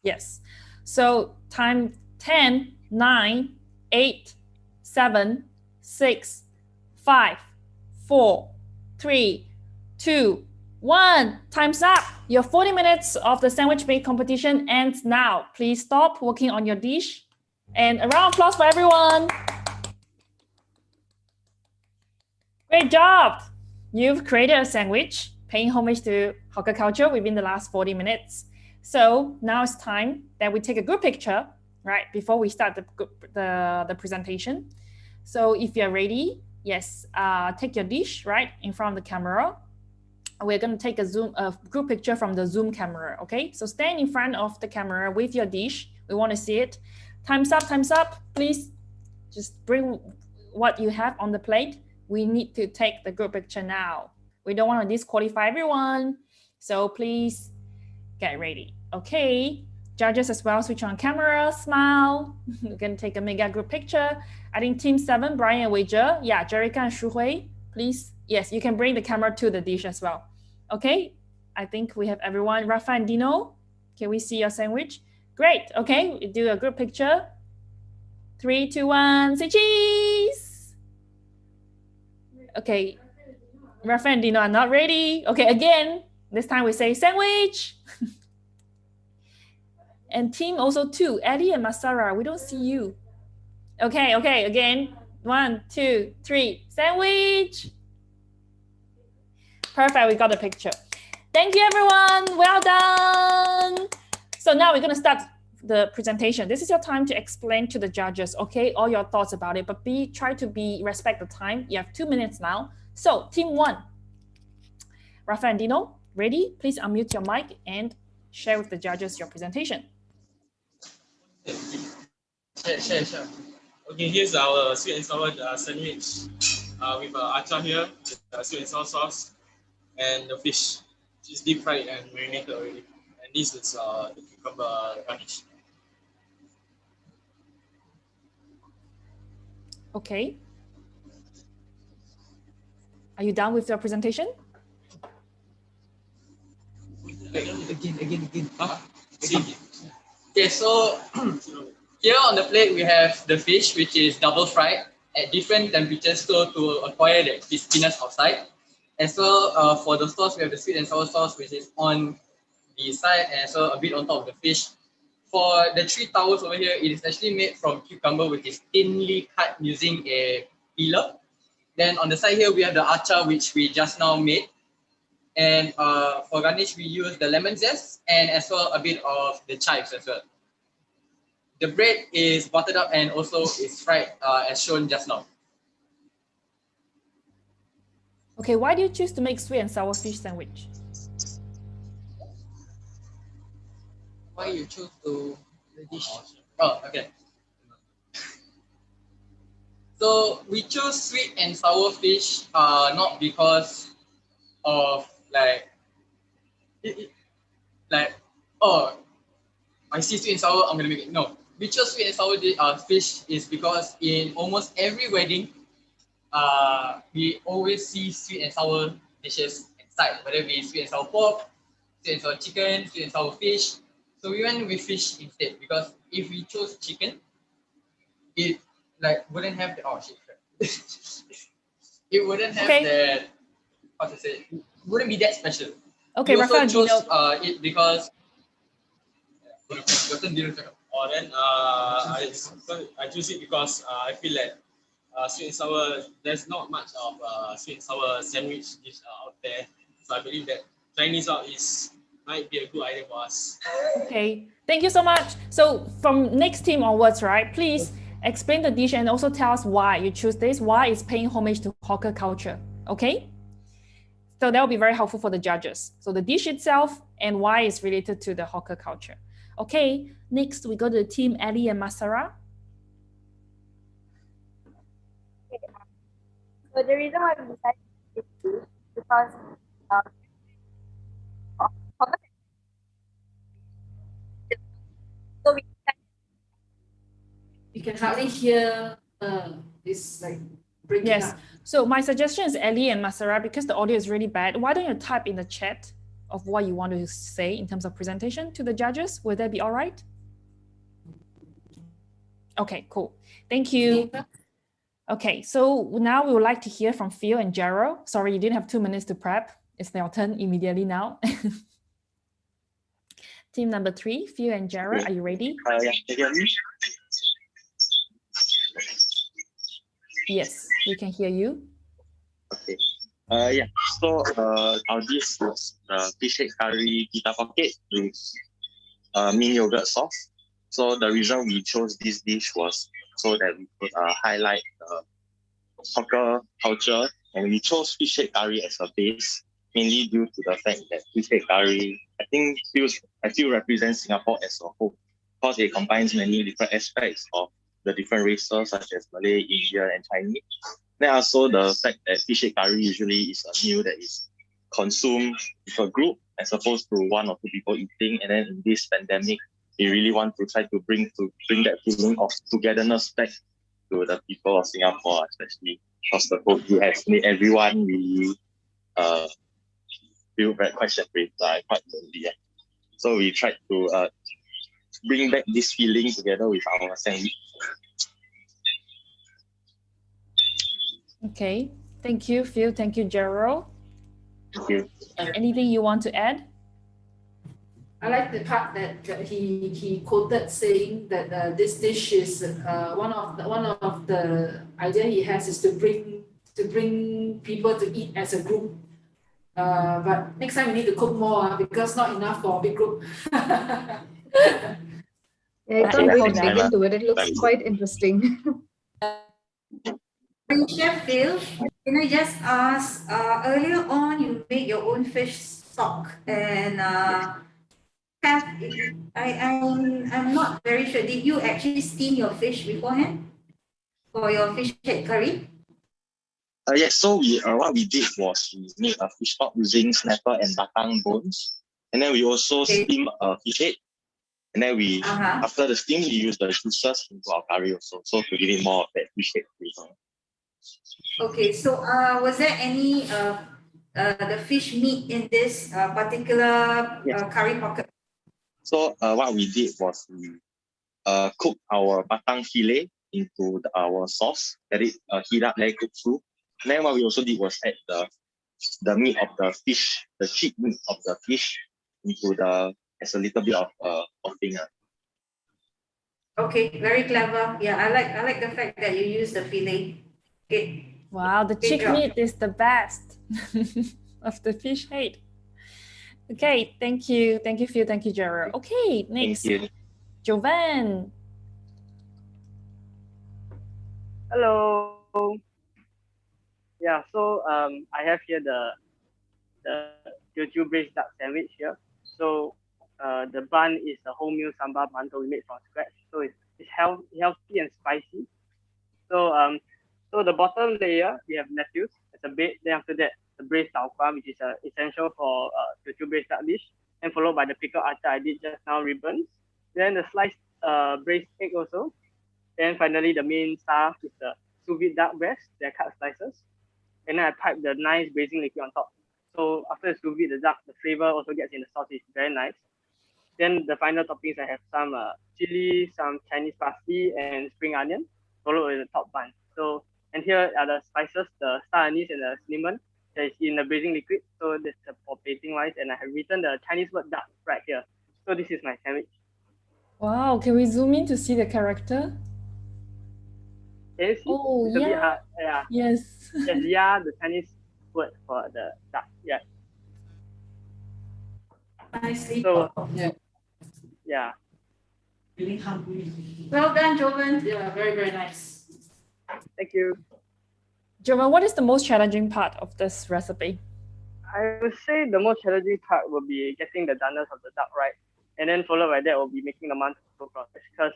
Yes. So time 10, 9, 8, 7, 6, 5, 4, 3, 2, 1. Time's up. Your 40 minutes of the sandwich bake competition ends now. Please stop working on your dish. And a round of applause for everyone. Great job. You've created a sandwich, paying homage to hawker culture within the last 40 minutes. So now it's time that we take a group picture, right, before we start the presentation. So if you're ready, yes, take your dish, right, in front of the camera. We're going to take a group picture from the Zoom camera, okay? So stand in front of the camera with your dish. We want to see it. Time's up, time's up. Please just bring what you have on the plate. We need to take the group picture now. We don't want to disqualify everyone. So please get ready. Okay, judges as well, switch on camera, smile. We're going to take a mega group picture. I think team 7, Brian and Weijia. Yeah, Jerrica and Shuhui, please. Yes, you can bring the camera to the dish as well. Okay, I think we have everyone. Rafa and Dino, can we see your sandwich? Great, okay, we do a group picture. 3, 2, 1, say cheese. Okay, Rafa and Dino are not ready. Okay, again, this time we say sandwich. And team also 2, Eddie and Masara, we don't see you. Okay, okay, again. 1, 2, 3, sandwich. Perfect, we got the picture. Thank you, everyone. Well done. So now we're going to start the presentation. This is your time to explain to the judges, okay, all your thoughts about it, but try to respect the time. You have 2 minutes now. So team 1, Rafa and Dino, ready? Please unmute your mic and share with the judges your presentation. Sure. Okay, here's our sweet and sour sandwich with acar here, the sweet and sour sauce, and the fish. It's deep fried and marinated already. And this is the cucumber garnish. Okay. Are you done with your presentation? Again. Okay, so here on the plate we have the fish, which is double fried at different temperatures so to acquire the crispiness outside. As well, for the sauce, we have the sweet and sour sauce, which is on the side and so a bit on top of the fish. For the 3 towels over here, it is actually made from cucumber, which is thinly cut using a peeler. Then on the side here, we have the acar, which we just now made. And for garnish, we use the lemon zest and as well a bit of the chives as well. The bread is buttered up and also is fried as shown just now. Okay, why do you choose to make sweet and sour fish sandwich? Why you choose to The dish. Oh, okay. So we chose sweet and sour fish, not because of like, like, oh, I see sweet and sour, I'm gonna make it. No, we chose sweet and sour fish is because in almost every wedding, we always see sweet and sour dishes inside, whether it be sweet and sour pork, sweet and sour chicken, sweet and sour fish. So we went with fish instead because if we chose chicken, it like wouldn't have the it wouldn't have that, how to say, it wouldn't be that special. Okay, we also Rafael, chose it because then I choose it because I feel like sweet and sour, there's not much of sweet and sour sandwich dish out there. So I believe that trying this out might be a good idea for us. Okay, thank you so much. So from next team onwards, right, please explain the dish and also tell us why you choose this, why it's paying homage to hawker culture, okay? So that will be very helpful for the judges. So the dish itself and why it's related to the hawker culture. Okay, next we go to the team Ali and Masara. So the reason why we decided this is because so You can hardly hear this like breaking up. So my suggestion is Ali and Masara, because the audio is really bad, why don't you type in the chat of what you want to say in terms of presentation to the judges? Will that be all right? Okay, cool. Thank you. Okay, so now we would like to hear from Phil and Gerald. Sorry, you didn't have 2 minutes to prep. It's their turn immediately now. Team number 3, Phil and Gerald, are you ready? Yeah, can you hear me? Yes, we can hear you. Okay. Yeah. So our dish was fish head curry pita pocket with mint yogurt sauce. So the reason we chose this dish was so that we could highlight hawker culture, and we chose fish head curry as a base, mainly due to the fact that fish head curry, I feel represents Singapore as a whole, because it combines many different aspects of the different races such as Malay, Indian, and Chinese. Then also the fact that fish head curry usually is a meal that is consumed with a group as opposed to 1 or 2 people eating. And then in this pandemic, we really want to try to bring that feeling of togetherness back to the people of Singapore, especially because the COVID has made everyone really feel quite separate, quite lonely. Yeah. So we tried to bring back this feeling together with our sandwich. Okay, thank you, Phil. Thank you, Gerald. Thank you. Anything you want to add? I like the part that he quoted saying that this dish is one of the idea he has is to bring people to eat as a group. But next time we need to cook more because not enough for a big group. Yeah, I can't wait to dig into it. It looks quite interesting. Chef Phil, can I just ask, earlier on you made your own fish stock and I'm not very sure. Did you actually steam your fish beforehand for your fish head curry? Yes, so what we did was we made a fish stock using snapper and batang bones. And then we also steam a fish head. And then we, after the steam, we use the juices into our curry also, so to give it more of that fish head flavor. Okay, so was there any the fish meat in this particular curry pocket? So what we did was we cooked our batang fillet into our sauce, let it heat up, let it cook through. And then what we also did was add the meat of the fish, the cheek meat of the fish into as a little bit of topping. Okay, very clever. Yeah, I like the fact that you use the fillet. Okay. Wow, the cheek meat is the best of the fish head. Okay, thank you, Phil, thank you, Gerald. Okay, next, Jovan. Hello. Yeah, so I have here the Teochew braised duck sandwich here. So the bun is a wholemeal sambal mantou we made from scratch. So it's healthy and spicy. So so the bottom layer we have lettuce as a base. Then after that the braised tau kwa, which is essential for Teochew braised duck dish, and followed by the pickled acar I did just now, ribbons. Then the sliced braised egg also. Then finally the main star is the sous vide duck breast. They're cut slices. And then I pipe the nice braising liquid on top. So after the sous vide, the duck, the flavor also gets in the sauce. It's very nice. Then the final toppings, I have some chili, some Chinese parsley, and spring onion, followed with the top bun. So, and here are the spices, the star anise and the cinnamon that is in the braising liquid. So that's for plating wise, and I have written the Chinese word duck right here. So this is my sandwich. Wow, can we zoom in to see the character? Can you see? Oh, it's a bit yeah. hard. Yeah. Yes. Yes, yeah, the Chinese word for the duck. Yeah. Nicely. So, Yeah. yeah. Really hungry. Well done, Jovan. Yeah, very, very nice. Thank you. Jovan, what is the most challenging part of this recipe? I would say the most challenging part will be getting the doneness of the duck right, and then followed by that will be making the mantou from scratch, because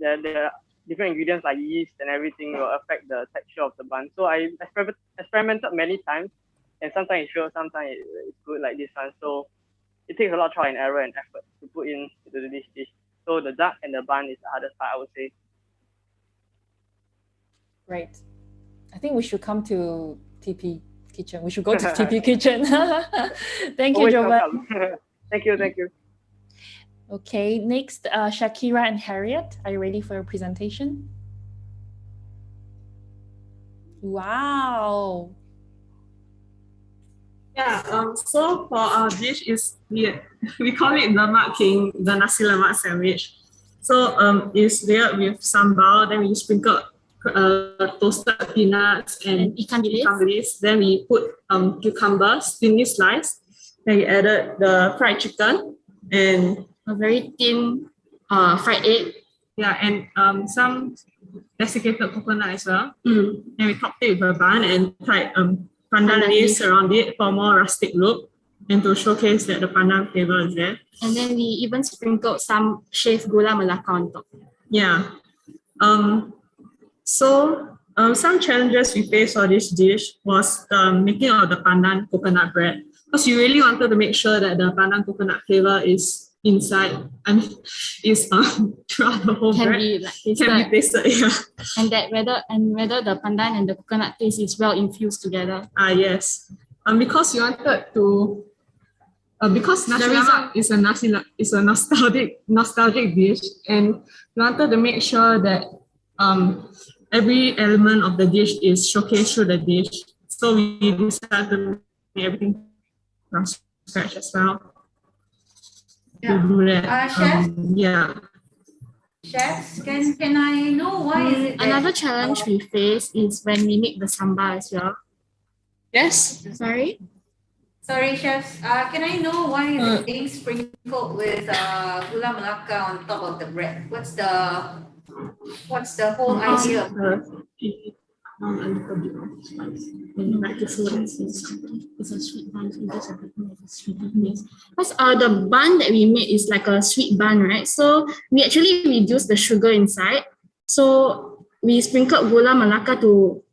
the different ingredients like yeast and everything will affect the texture of the bun. So I experimented many times, and sometimes it fails, sometimes it's good like this one. So it takes a lot of trial and error and effort to put into this dish. So the duck and the bun is the hardest part, I would say. Great. I think we should come to TP Kitchen. We should go to TP Kitchen. Thank you, Always Jovan. welcome. Thank you, thank you. Okay, next, Shakira and Harriet. Are you ready for your presentation? Wow. Yeah, so for our dish is we call it Lemak King, the Nasi Lemak sandwich. So it's layered with sambal, then we sprinkle toasted peanuts and ikan bilis. Then we put cucumbers, thinly sliced. Then we added the fried chicken and a very thin fried egg. Yeah, and some desiccated coconut as well. And we topped it with a bun and fried pandan leaves around it for more rustic look and to showcase that the pandan flavor is there. And then we even sprinkled some shaved gula melaka on top. Yeah. So some challenges we faced for this dish was the making of the pandan coconut bread, because you really wanted to make sure that the pandan coconut flavor is inside and is throughout the whole bread. Can be tasted, yeah. And that whether the pandan and the coconut taste is well infused together. Yes. Because you wanted to because nasi lemak is a nostalgic dish, and you wanted to make sure that every element of the dish is showcased through the dish. So we decided to make everything from scratch as well. Yeah. To do that. Chef? Yeah. Chefs, can I know why is it that, another challenge we face is when we make the sambal as well. Yes. Sorry? Sorry, chefs. Can I know why is it being sprinkled with gula melaka on top of the bread? What's the whole idea? A little bit of spice. Like the food it's a sweet bun, so just a bit of a sweetness. Because the bun that we made is like a sweet bun, right? So we actually reduce the sugar inside. So we sprinkled gula melaka to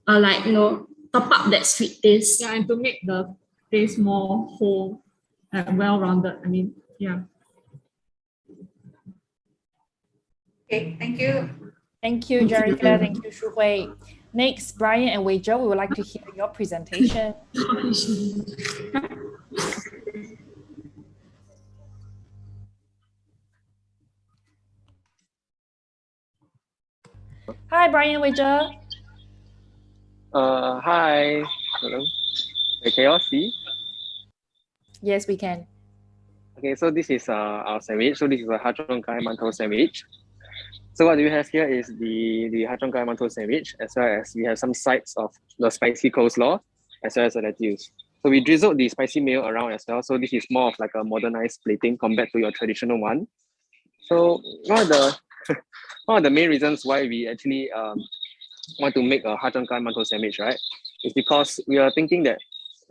top up that sweet taste. Yeah, and to make the taste more whole and well-rounded. I mean, yeah. Okay, thank you. Thank you, Jerica. Thank you, Shu Hui. Next, Brian and Wei Zhou, we would like to hear your presentation. Hi, Brian and Wei Zhou. Hi. Hello. Can you all see? Yes, we can. Okay, so this is our sandwich. So this is a har cheong gai mantou sandwich. So what we have here is the har cheong gai mantou sandwich, as well as we have some sides of the spicy coleslaw, as well as the lettuce. So we drizzled the spicy mayo around as well. So this is more of like a modernized plating compared to your traditional one. So one of the main reasons why we actually want to make a har cheong gai mantou sandwich, right, is because we are thinking that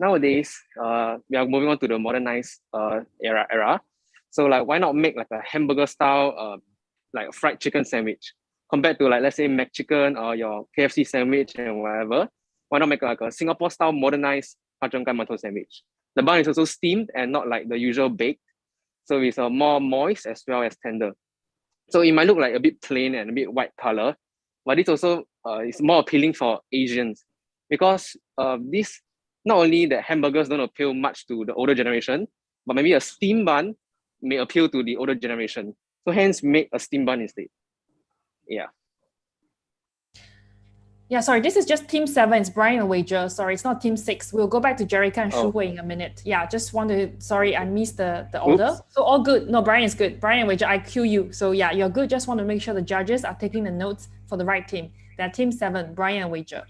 nowadays we are moving on to the modernized era. So like, why not make like a hamburger style, like a fried chicken sandwich compared to like, let's say McChicken or your KFC sandwich and whatever. Why not make like a Singapore style modernized kacang mantou sandwich? The bun is also steamed and not like the usual baked. So it's more moist as well as tender. So it might look like a bit plain and a bit white color, but it's also is more appealing for Asians because this, not only that hamburgers don't appeal much to the older generation, but maybe a steam bun may appeal to the older generation. So hence make a steam bun instead. Yeah. Yeah, sorry, this is just Team 7. It's Brian and Wager. Sorry, it's not Team 6. We'll go back to Jerica and Shu Hui in a minute. Yeah, just want to, sorry, I missed the order. Oops. So all good. No, Brian is good. Brian and Wager, I cue you. So yeah, you're good. Just want to make sure the judges are taking the notes for the right team. They're Team 7, Brian and Wager.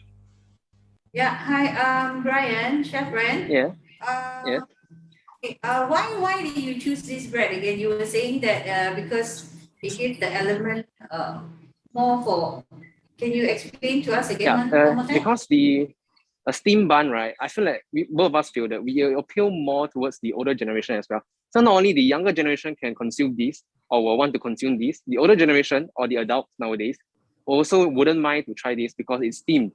Yeah, hi, Brian, Chef Brian. Yeah. Yeah. Okay, why did you choose this bread again? You were saying that because it gives the element more for. Can you explain to us again? One more time? Because a steam bun, right? I feel like both of us feel that we appeal more towards the older generation as well. So not only the younger generation can consume this or will want to consume this, the older generation or the adults nowadays also wouldn't mind to try this because it's steamed.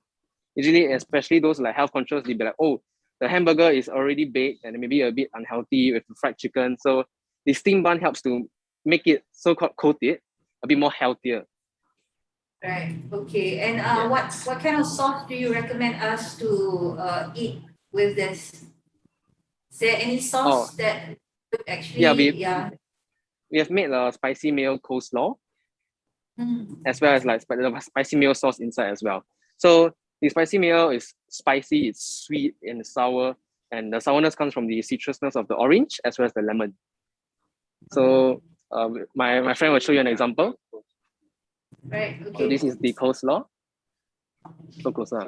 Usually, especially those like health conscious, they'll be like, oh, the hamburger is already baked and maybe a bit unhealthy with the fried chicken. So the steam bun helps to make it so-called coated a bit more healthier. Right. Okay. And what kind of sauce do you recommend us to eat with this? Is there any sauce that would actually? We have made a spicy mayo coleslaw, as well as like spicy mayo sauce inside as well. So the spicy mayo is spicy, it's sweet and sour, and the sourness comes from the citrusness of the orange as well as the lemon. So my friend will show you an example. Right. Okay. So this is the coleslaw. So closer.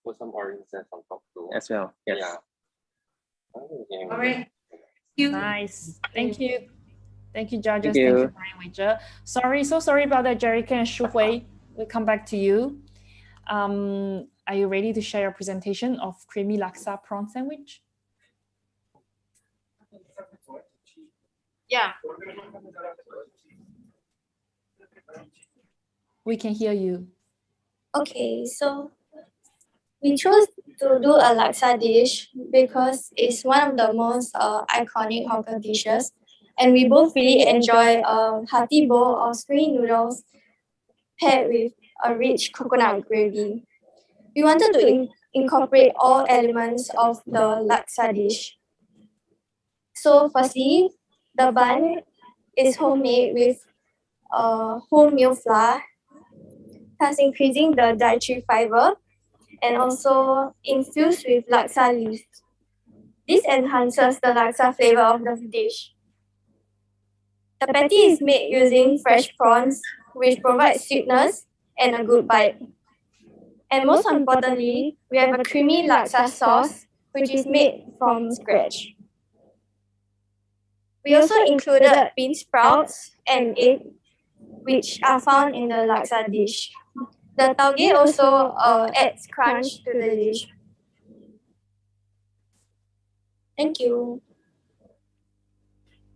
Put some orange zest on top too. As well. Yes. Yeah. All right. Nice. Thank you. Thank you, judges. Thank you. Thank you, Brian Wager. So sorry about that, Jerica and Shu Hui. We'll come back to you. Are you ready to share your presentation of creamy laksa prawn sandwich? Yeah. We can hear you. Okay, so we chose to do a laksa dish because it's one of the most iconic hawker dishes, and we both really enjoy a hearty bowl of spring noodles paired with a rich coconut gravy. We wanted to incorporate all elements of the laksa dish. So firstly, the bun is homemade with wholemeal flour, thus increasing the dietary fiber, and also infused with laksa leaves. This enhances the laksa flavor of the dish. The patty is made using fresh prawns, which provides sweetness and a good bite. And most importantly, we have a creamy laksa sauce, which is made from scratch. We also included bean sprouts and egg, which are found in the laksa dish. The tauge also adds crunch to the dish. Thank you.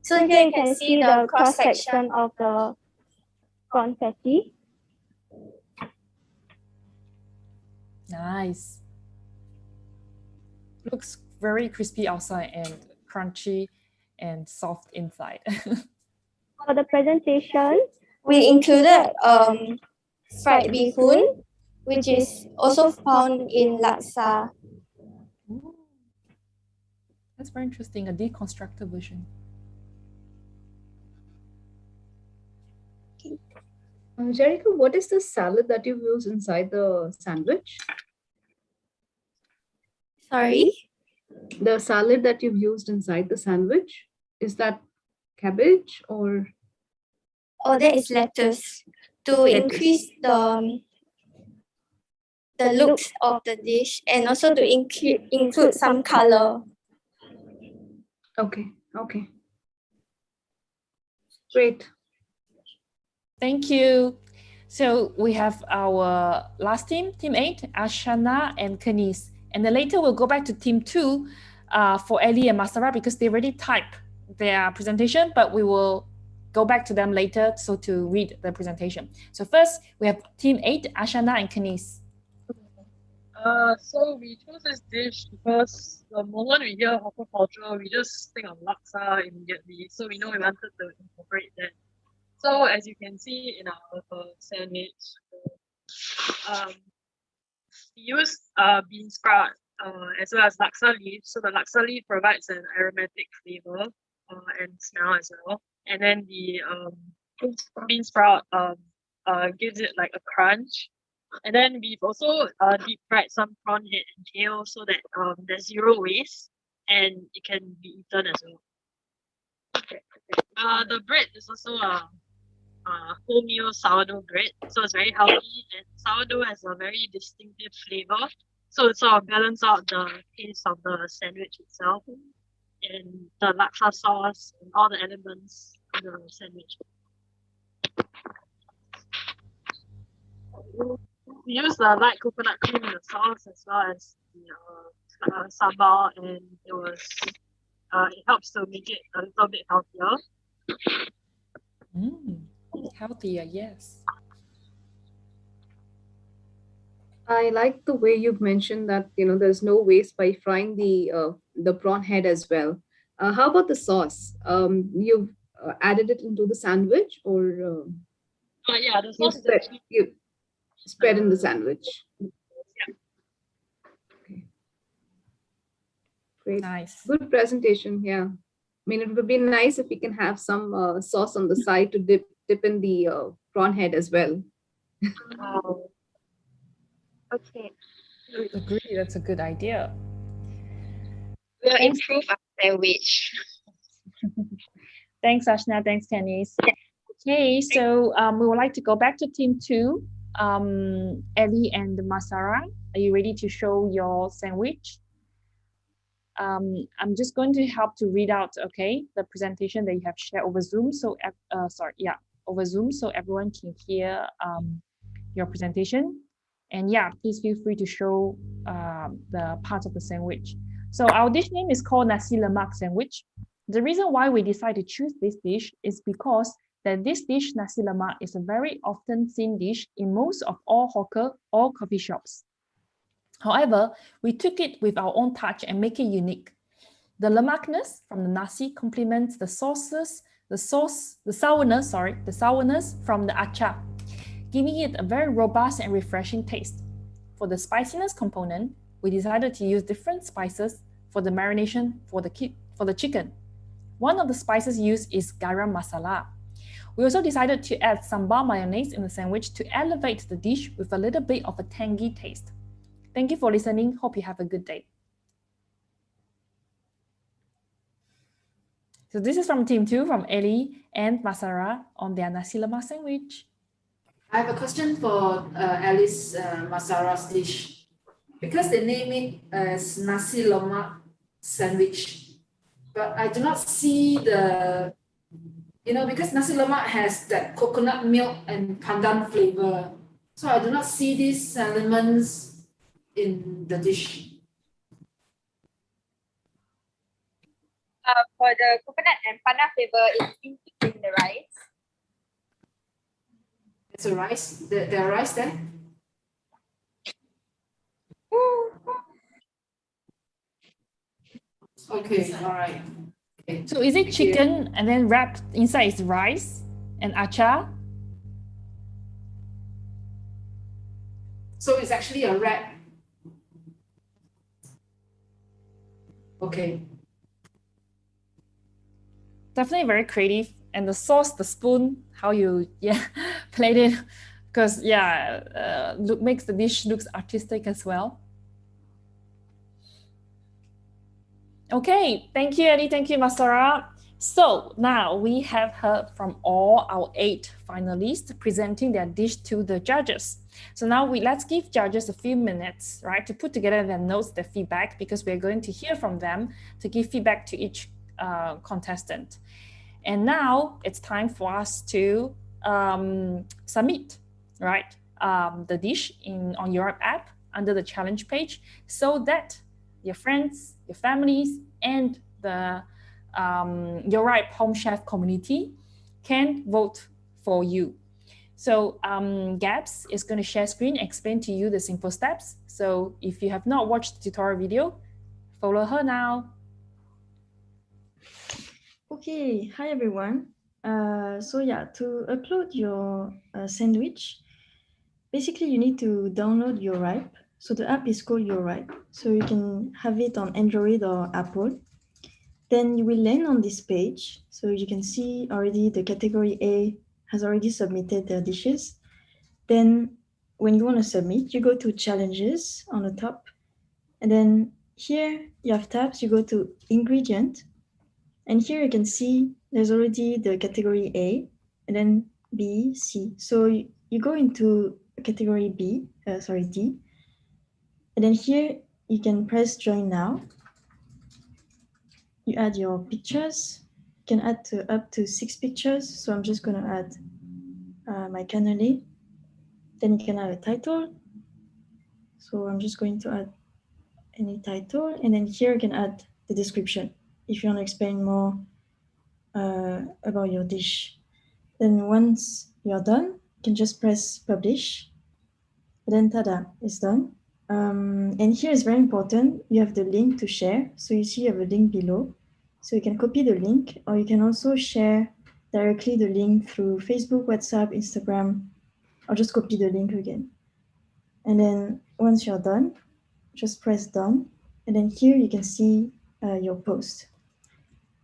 So here you can see the cross-section of the prawn fatty. Nice. Looks very crispy outside and crunchy and soft inside. For the presentation, we included fried bee hoon, which is also found in laksa. That's very interesting, a deconstructed version. Jerica, what is the salad that you've used inside the sandwich? Sorry? The salad that you've used inside the sandwich, is that cabbage or? Oh, that is lettuce to increase the looks of the dish and also to include some color. Okay, okay. Great. Thank you. So we have our last team, Team 8, Ashana and Kenice. And then later we'll go back to Team 2 for Ellie and Masara because they already typed their presentation, but we will go back to them later so to read the presentation. So first, we have Team 8, Ashana and Kenice. So we chose this dish because the moment we hear hawker culture, we just think of laksa immediately. So we know we wanted to incorporate that. So as you can see in our sandwich, we use bean sprout as well as laksa leaf. So the laksa leaf provides an aromatic flavor and smell as well. And then the bean sprout gives it like a crunch. And then we've also deep fried some prawn head and tail so that there's zero waste and it can be eaten as well. The bread is also a wholemeal sourdough bread, so it's very healthy, and sourdough has a very distinctive flavor, so it sort of balances out the taste of the sandwich itself and the laksa sauce and all the elements in the sandwich. We use the light coconut cream in the sauce as well as the sambal, and it helps to make it a little bit healthier. Healthier, yes. I like the way you've mentioned that there's no waste by frying the prawn head as well. How about the sauce? You've added it into the sandwich, or yeah, the sauce you spread in the sandwich. Yeah. Okay. Great. Nice. Good presentation. Yeah. I mean, it would be nice if we can have some sauce on the side to dip in the prawn head as well. Wow. Okay. Agree, that's a good idea. We'll improve our sandwich. Thanks, Ashna. Thanks, Kenice. Okay, so we would like to go back to Team 2. Ellie and Masara, are you ready to show your sandwich? I'm just going to help to read out, okay, the presentation that you have shared over Zoom. So, over Zoom, so everyone can hear your presentation. And yeah, please feel free to show the parts of the sandwich. So our dish name is called Nasi Lemak sandwich. The reason why we decided to choose this dish is because that this dish, Nasi Lemak, is a very often seen dish in most of all hawker or coffee shops. However, we took it with our own touch and make it unique. The lemakness from the nasi complements the sourness from the achar, giving it a very robust and refreshing taste. For the spiciness component, we decided to use different spices for the marination for the chicken. One of the spices used is garam masala. We also decided to add sambal mayonnaise in the sandwich to elevate the dish with a little bit of a tangy taste. Thank you for listening. Hope you have a good day. So this is from Team 2, from Ellie and Masara on their Nasi Lemak sandwich. I have a question for Alice Masara's dish. Because they name it as Nasi Lemak sandwich, but I do not see the, because Nasi Lemak has that coconut milk and pandan flavor. So I do not see these elements in the dish. For the coconut and pandan flavor, it's included in the rice. It's a rice. There are rice there. Okay, all right. Okay. So is it chicken and then wrapped inside is rice and achar? So it's actually a wrap. Okay. Definitely very creative. And the sauce, the spoon, how you plate it, because makes the dish looks artistic as well. Okay, thank you, Eddie. Thank you, Masara. So now we have heard from all our 8 finalists presenting their dish to the judges. So now let's give judges a few minutes, right, to put together their notes, their feedback, because we're going to hear from them to give feedback to each contestant. And now it's time for us to submit, right, the dish on your app under the challenge page, so that your friends, your families, and the Your Right Home Chef community can vote for you. So Gabs is going to share screen, explain to you the simple steps. So if you have not watched the tutorial video, follow her now. Okay, hi everyone. So yeah, to upload your sandwich, basically you need to download Your Ripe. So the app is called Your Ripe. So you can have it on Android or Apple. Then you will land on this page. So you can see already the category A has already submitted their dishes. Then when you want to submit, you go to challenges on the top. And then here you have tabs, you go to ingredient. And here you can see there's already the category A and then B, C. So you go into category D. And then here you can press join now. You add your pictures. You can add up to 6 pictures. So I'm just going to add my cannoli. Then you can add a title. So I'm just going to add any title. And then here you can add the description if you want to explain more about your dish. Then once you're done, you can just press publish. And then tada, it's done. And here is very important. You have the link to share. So you see you have a link below. So you can copy the link, or you can also share directly the link through Facebook, WhatsApp, Instagram, or just copy the link again. And then once you're done, just press done. And then here you can see your post.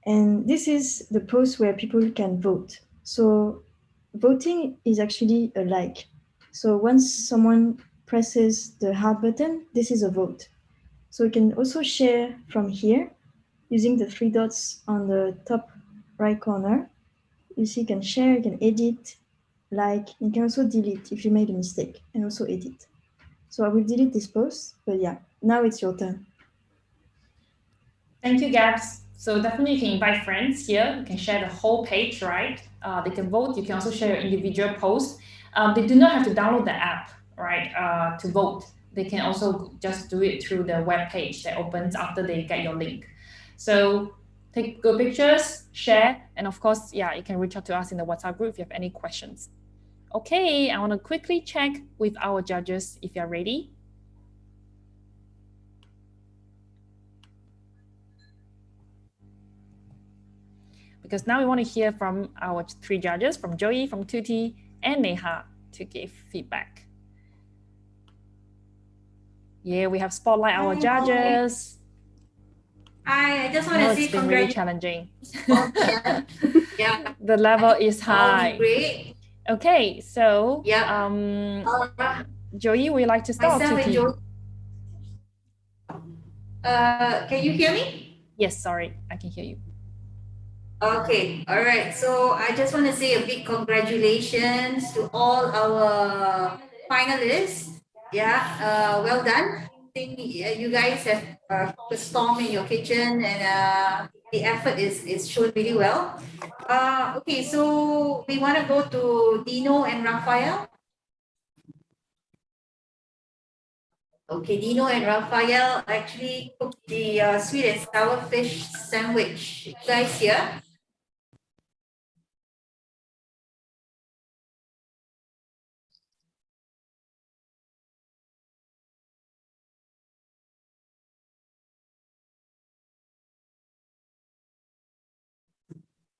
And this is the post where people can vote. So voting is actually a like. So once someone presses the heart button, this is a vote. So you can also share from here using the 3 dots on the top right corner. You see you can share, you can edit, like, you can also delete if you made a mistake, and also edit. So I will delete this post, but yeah, now it's your turn. Thank you, Gabs. So definitely you can invite friends here. You can share the whole page, right? They can vote. You can also share your individual post. They do not have to download the app, right, to vote. They can also just do it through the web page that opens after they get your link. So take good pictures, share, and of course, yeah, you can reach out to us in the WhatsApp group if you have any questions. Okay, I want to quickly check with our judges if you're ready. Because now we want to hear from our 3 judges, from Joey, from Tuti, and Neha to give feedback. Yeah, we have spotlight our judges. I just want to say it's been really challenging. Yeah. The level is high. Great. Okay, so Joey, would you like to start? Myself and Joey. Can you hear me? Yes, sorry, I can hear you. Okay, all right. So I just want to say a big congratulations to all our finalists. Yeah, well done. I think you guys have performed in your kitchen, and the effort is shown really well. Okay, so we want to go to Dino and Raphael. Okay, Dino and Raphael actually cooked the sweet and sour fish sandwich. You guys here?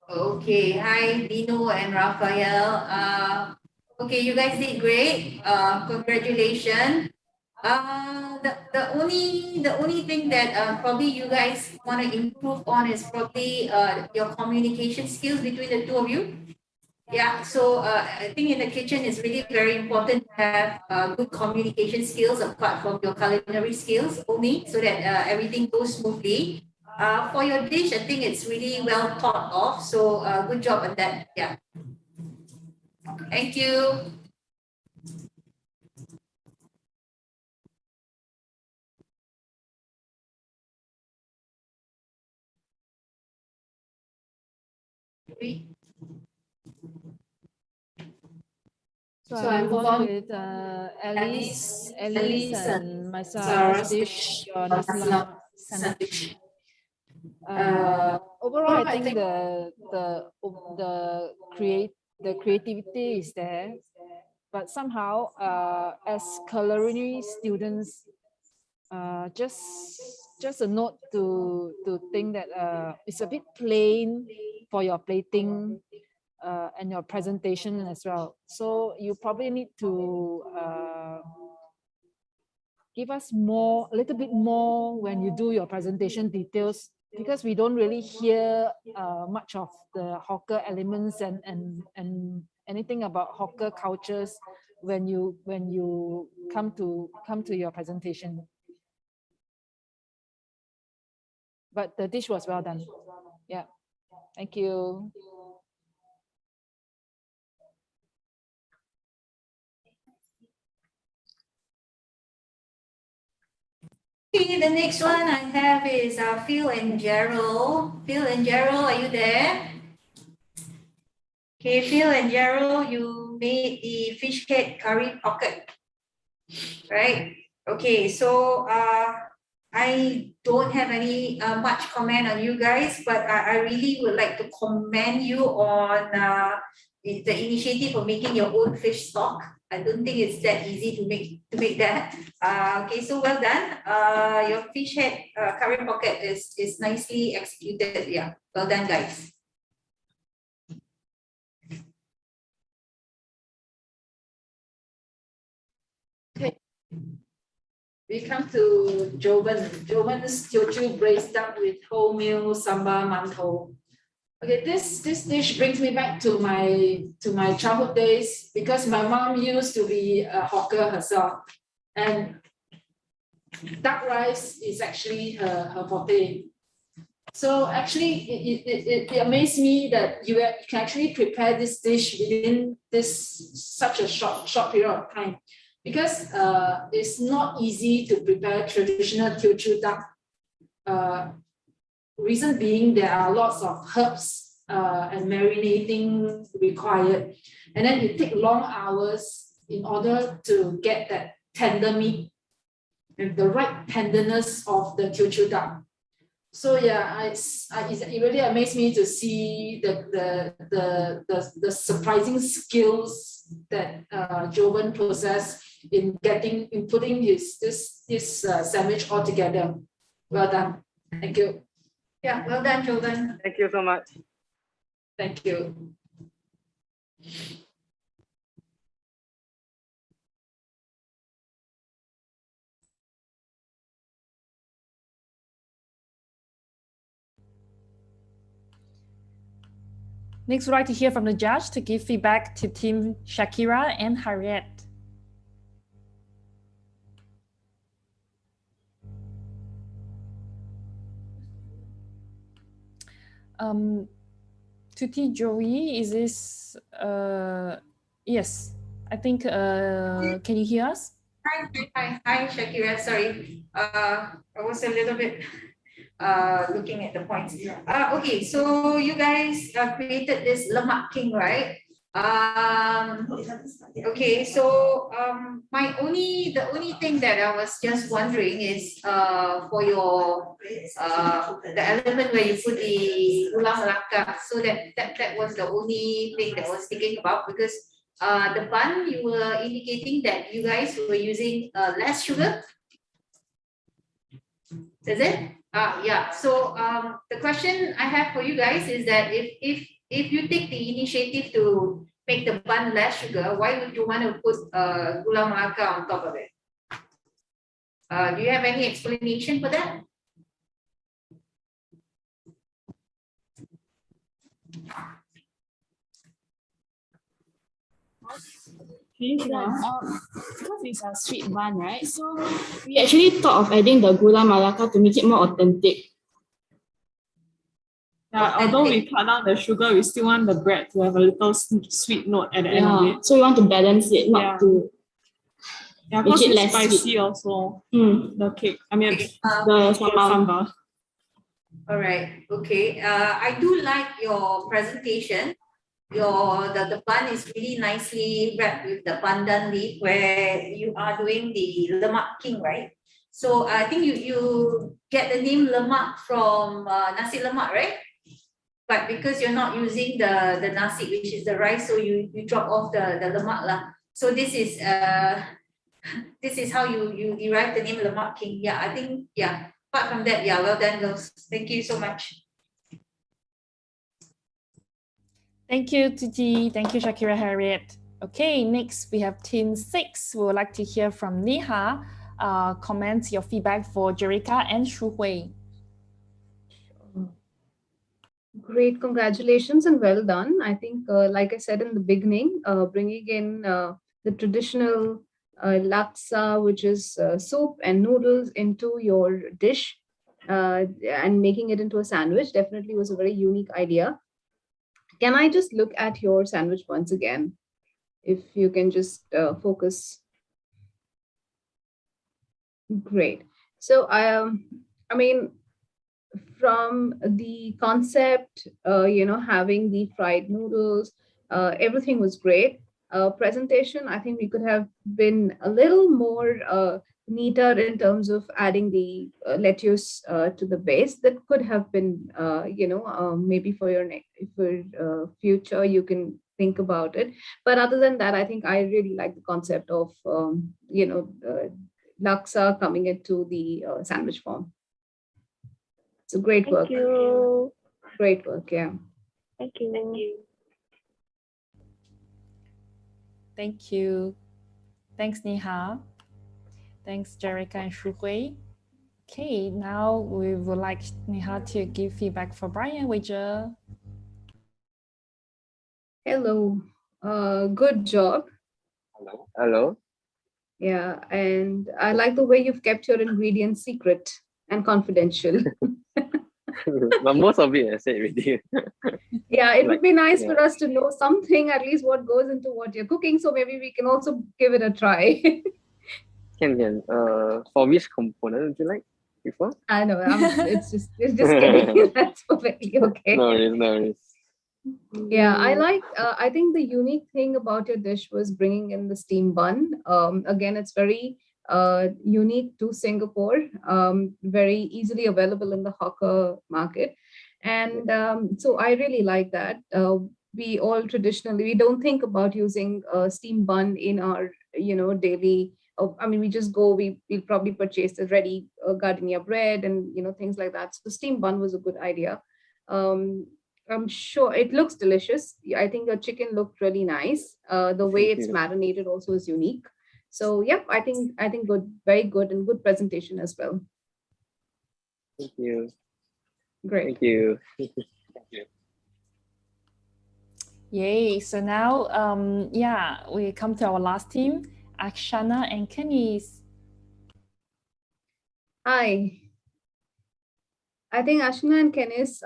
Okay, hi Dino and Raphael. Okay, you guys did great. Congratulations. The only thing that probably you guys want to improve on is probably your communication skills between the two of you. Yeah, so I think in the kitchen it's really very important to have good communication skills apart from your culinary skills only, so that everything goes smoothly. For your dish, I think it's really well thought of. So good job on that. Yeah. Thank you. So I move on with Alice and myself dish, your Nasi Lemak sandwich. Overall, I think the creativity is there, but somehow as culinary students, just a note to think that it's a bit plain for your plating and your presentation as well. So you probably need to give us a little bit more when you do your presentation details, because we don't really hear much of the hawker elements and anything about hawker cultures when you come to your presentation. But the dish was well done. Yeah, thank you. Okay, the next one I have is Phil and Gerald. Phil and Gerald, are you there? Okay, Phil and Gerald, you made the fish head curry pocket, right? Okay, so I don't have any much comment on you guys, but I really would like to commend you on the initiative of making your own fish stock. I don't think it's that easy to make that. Okay, so well done. Your fish head curry pocket is nicely executed. Yeah, well done, guys. Okay. We come to Joven's Teochew braised duck with wholemeal sambal mantou. Okay, this dish brings me back to my childhood days, because my mom used to be a hawker herself, and duck rice is actually her forte. So actually, it amazed me that you can actually prepare this dish within such a short period of time, because it's not easy to prepare traditional Teochew duck. Reason being, there are lots of herbs and marinating required, and then it takes long hours in order to get that tender meat and the right tenderness of the Teochew duck. So yeah, it really amazed me to see the surprising skills that Joven possessed in putting this sandwich all together. Well done. Thank you. Yeah, well done, Joven. Thank you so much. Thank you. Next, we'd like to hear from the judge to give feedback to Team Shakira and Harriet. Tuti Joey, is this, yes, I think, can you hear us? Hi, Shakira, sorry. I was a little bit looking at the points. Okay, so you guys created this Lemak King, right? Okay, so the only thing that I was just wondering is for your the element where you put the gula melaka. So that was the only thing that I was thinking about, because the bun, you were indicating that you guys were using less sugar. Is it? Yeah. So the question I have for you guys is that if you take the initiative to make the bun less sugar, why would you want to put gula melaka on top of it? Do you have any explanation for that? Because it's a sweet bun, right? So we actually thought of adding the gula melaka to make it more authentic. Yeah, although we cut down the sugar, we still want the bread to have a little sweet note at the end of it. So we want to balance it, not to make it less spicy sweet. also. The cake, I mean the sambal. All right. Okay. I do like your presentation. The bun is really nicely wrapped with the pandan leaf, where you are doing the lemak king, right? So I think you get the name Lemak from Nasi Lemak, right? But because you're not using the nasi, which is the rice, so you drop off the lemak lah. So this is how you derive the name Lemak King. Yeah, I think, yeah. Apart from that, yeah, well done, girls. Thank you so much. Thank you, Titi. Thank you, Shakira Harriet. Okay, next we have Team 6. We would like to hear from Neha. Comment your feedback for Jerika and Shu Hui. Great, congratulations and well done. I think, like I said in the beginning, bringing in the traditional laksa, which is soup and noodles, into your dish and making it into a sandwich definitely was a very unique idea. Can I just look at your sandwich once again? If you can just focus. Great. So I mean, from the concept, having the fried noodles, everything was great. Presentation, I think we could have been a little more neater in terms of adding the lettuce to the base. That could have been, maybe for your future, you can think about it. But other than that, I think I really like the concept of, laksa coming into the sandwich form. So great work. Thank you. Great work, yeah. Thank you. Thank you. Thank you. Thanks, Neha. Thanks, Jerika and Shu Hui. Okay, now we would like Neha to give feedback for Brian Wager. Hello. Good job. Hello. Hello. Yeah, and I like the way you've kept your ingredients secret and confidential. But most of it I said already. Yeah, it would be nice yeah. for us to know something, at least what goes into what you're cooking. So maybe we can also give it a try. Can. For which component would you like before? I know, it's just kidding. That's perfectly okay. No worries. Yeah, I think the unique thing about your dish was bringing in the steam bun. Again, it's very unique to Singapore, very easily available in the hawker market. And so I really like that. We all traditionally, we don't think about using steam bun in our, daily, we just go, we'll probably purchase the ready gardenia bread and, things like that. So steam bun was a good idea. I'm sure it looks delicious. I think your chicken looked really nice. The way it's marinated also is unique. So yeah, I think good, very good, and good presentation as well. Thank you. Great. Thank you. Thank you. Yay. So now, we come to our last team, Ashana and Kenice. Hi. I think Ashana and Kenice,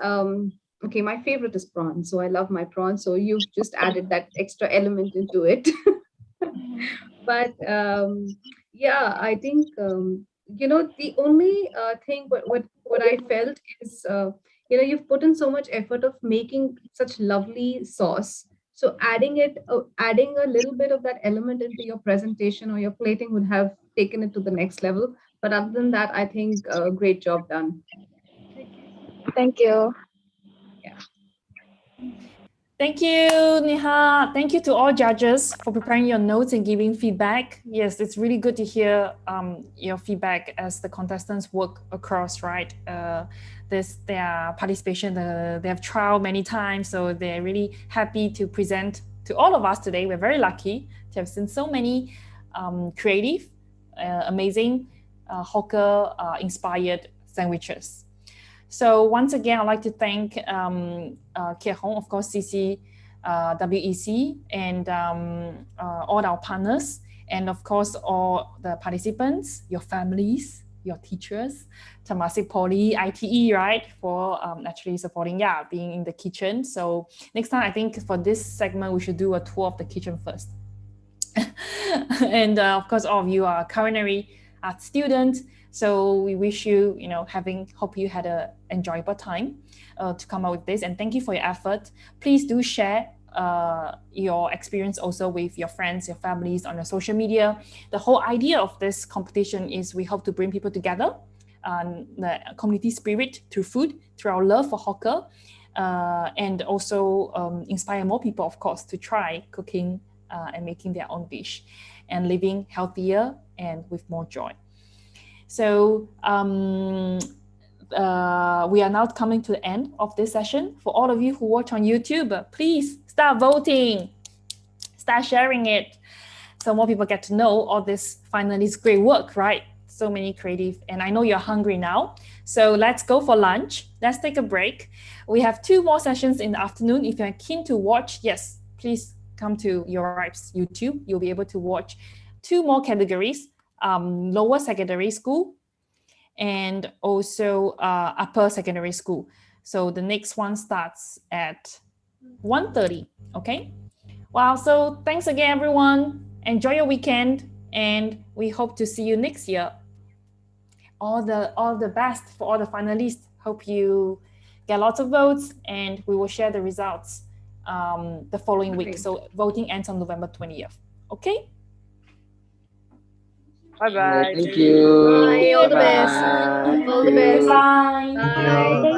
okay, my favorite is prawn. So I love my prawn. So you've just added that extra element into it. But yeah, I think, the only thing, what I felt is, you've put in so much effort of making such lovely sauce. So adding a little bit of that element into your presentation or your plating would have taken it to the next level. But other than that, I think great job done. Thank you. Thank you, Neha. Thank you to all judges for preparing your notes and giving feedback. Yes, it's really good to hear your feedback as the contestants work across, right? Their participation, they have trial many times, so they're really happy to present to all of us today. We're very lucky to have seen so many creative, amazing, hawker-inspired sandwiches. So once again, I'd like to thank Keat Hong, of course, CC, WEC, and all our partners, and of course, all the participants, your families, your teachers, Temasek Poly, ITE, right, for actually supporting, being in the kitchen. So next time, I think for this segment, we should do a tour of the kitchen first. And of course, all of you are culinary art students. So we wish you, hope you had an enjoyable time to come up with this, and thank you for your effort. Please do share your experience also with your friends, your families on your social media. The whole idea of this competition is we hope to bring people together, the community spirit through food, through our love for hawker, and also inspire more people, of course, to try cooking and making their own dish and living healthier and with more joy. So we are now coming to the end of this session. For all of you who watch on YouTube, please start voting, start sharing it, so more people get to know all this finalists' great work, right? So many creative, and I know you're hungry now. So let's go for lunch. Let's take a break. We have 2 more sessions in the afternoon. If you're keen to watch, yes, please come to Your Ripe's YouTube. You'll be able to watch 2 more categories, lower secondary school and also upper secondary school. So the next one starts at 1:30, okay? Wow, so thanks again, everyone. Enjoy your weekend, and we hope to see you next year. All the best for all the finalists. Hope you get lots of votes, and we will share the results the following week. So voting ends on November 20th, okay? Bye-bye. Thank you. Bye. All the best. Bye. All the best. Bye. Bye.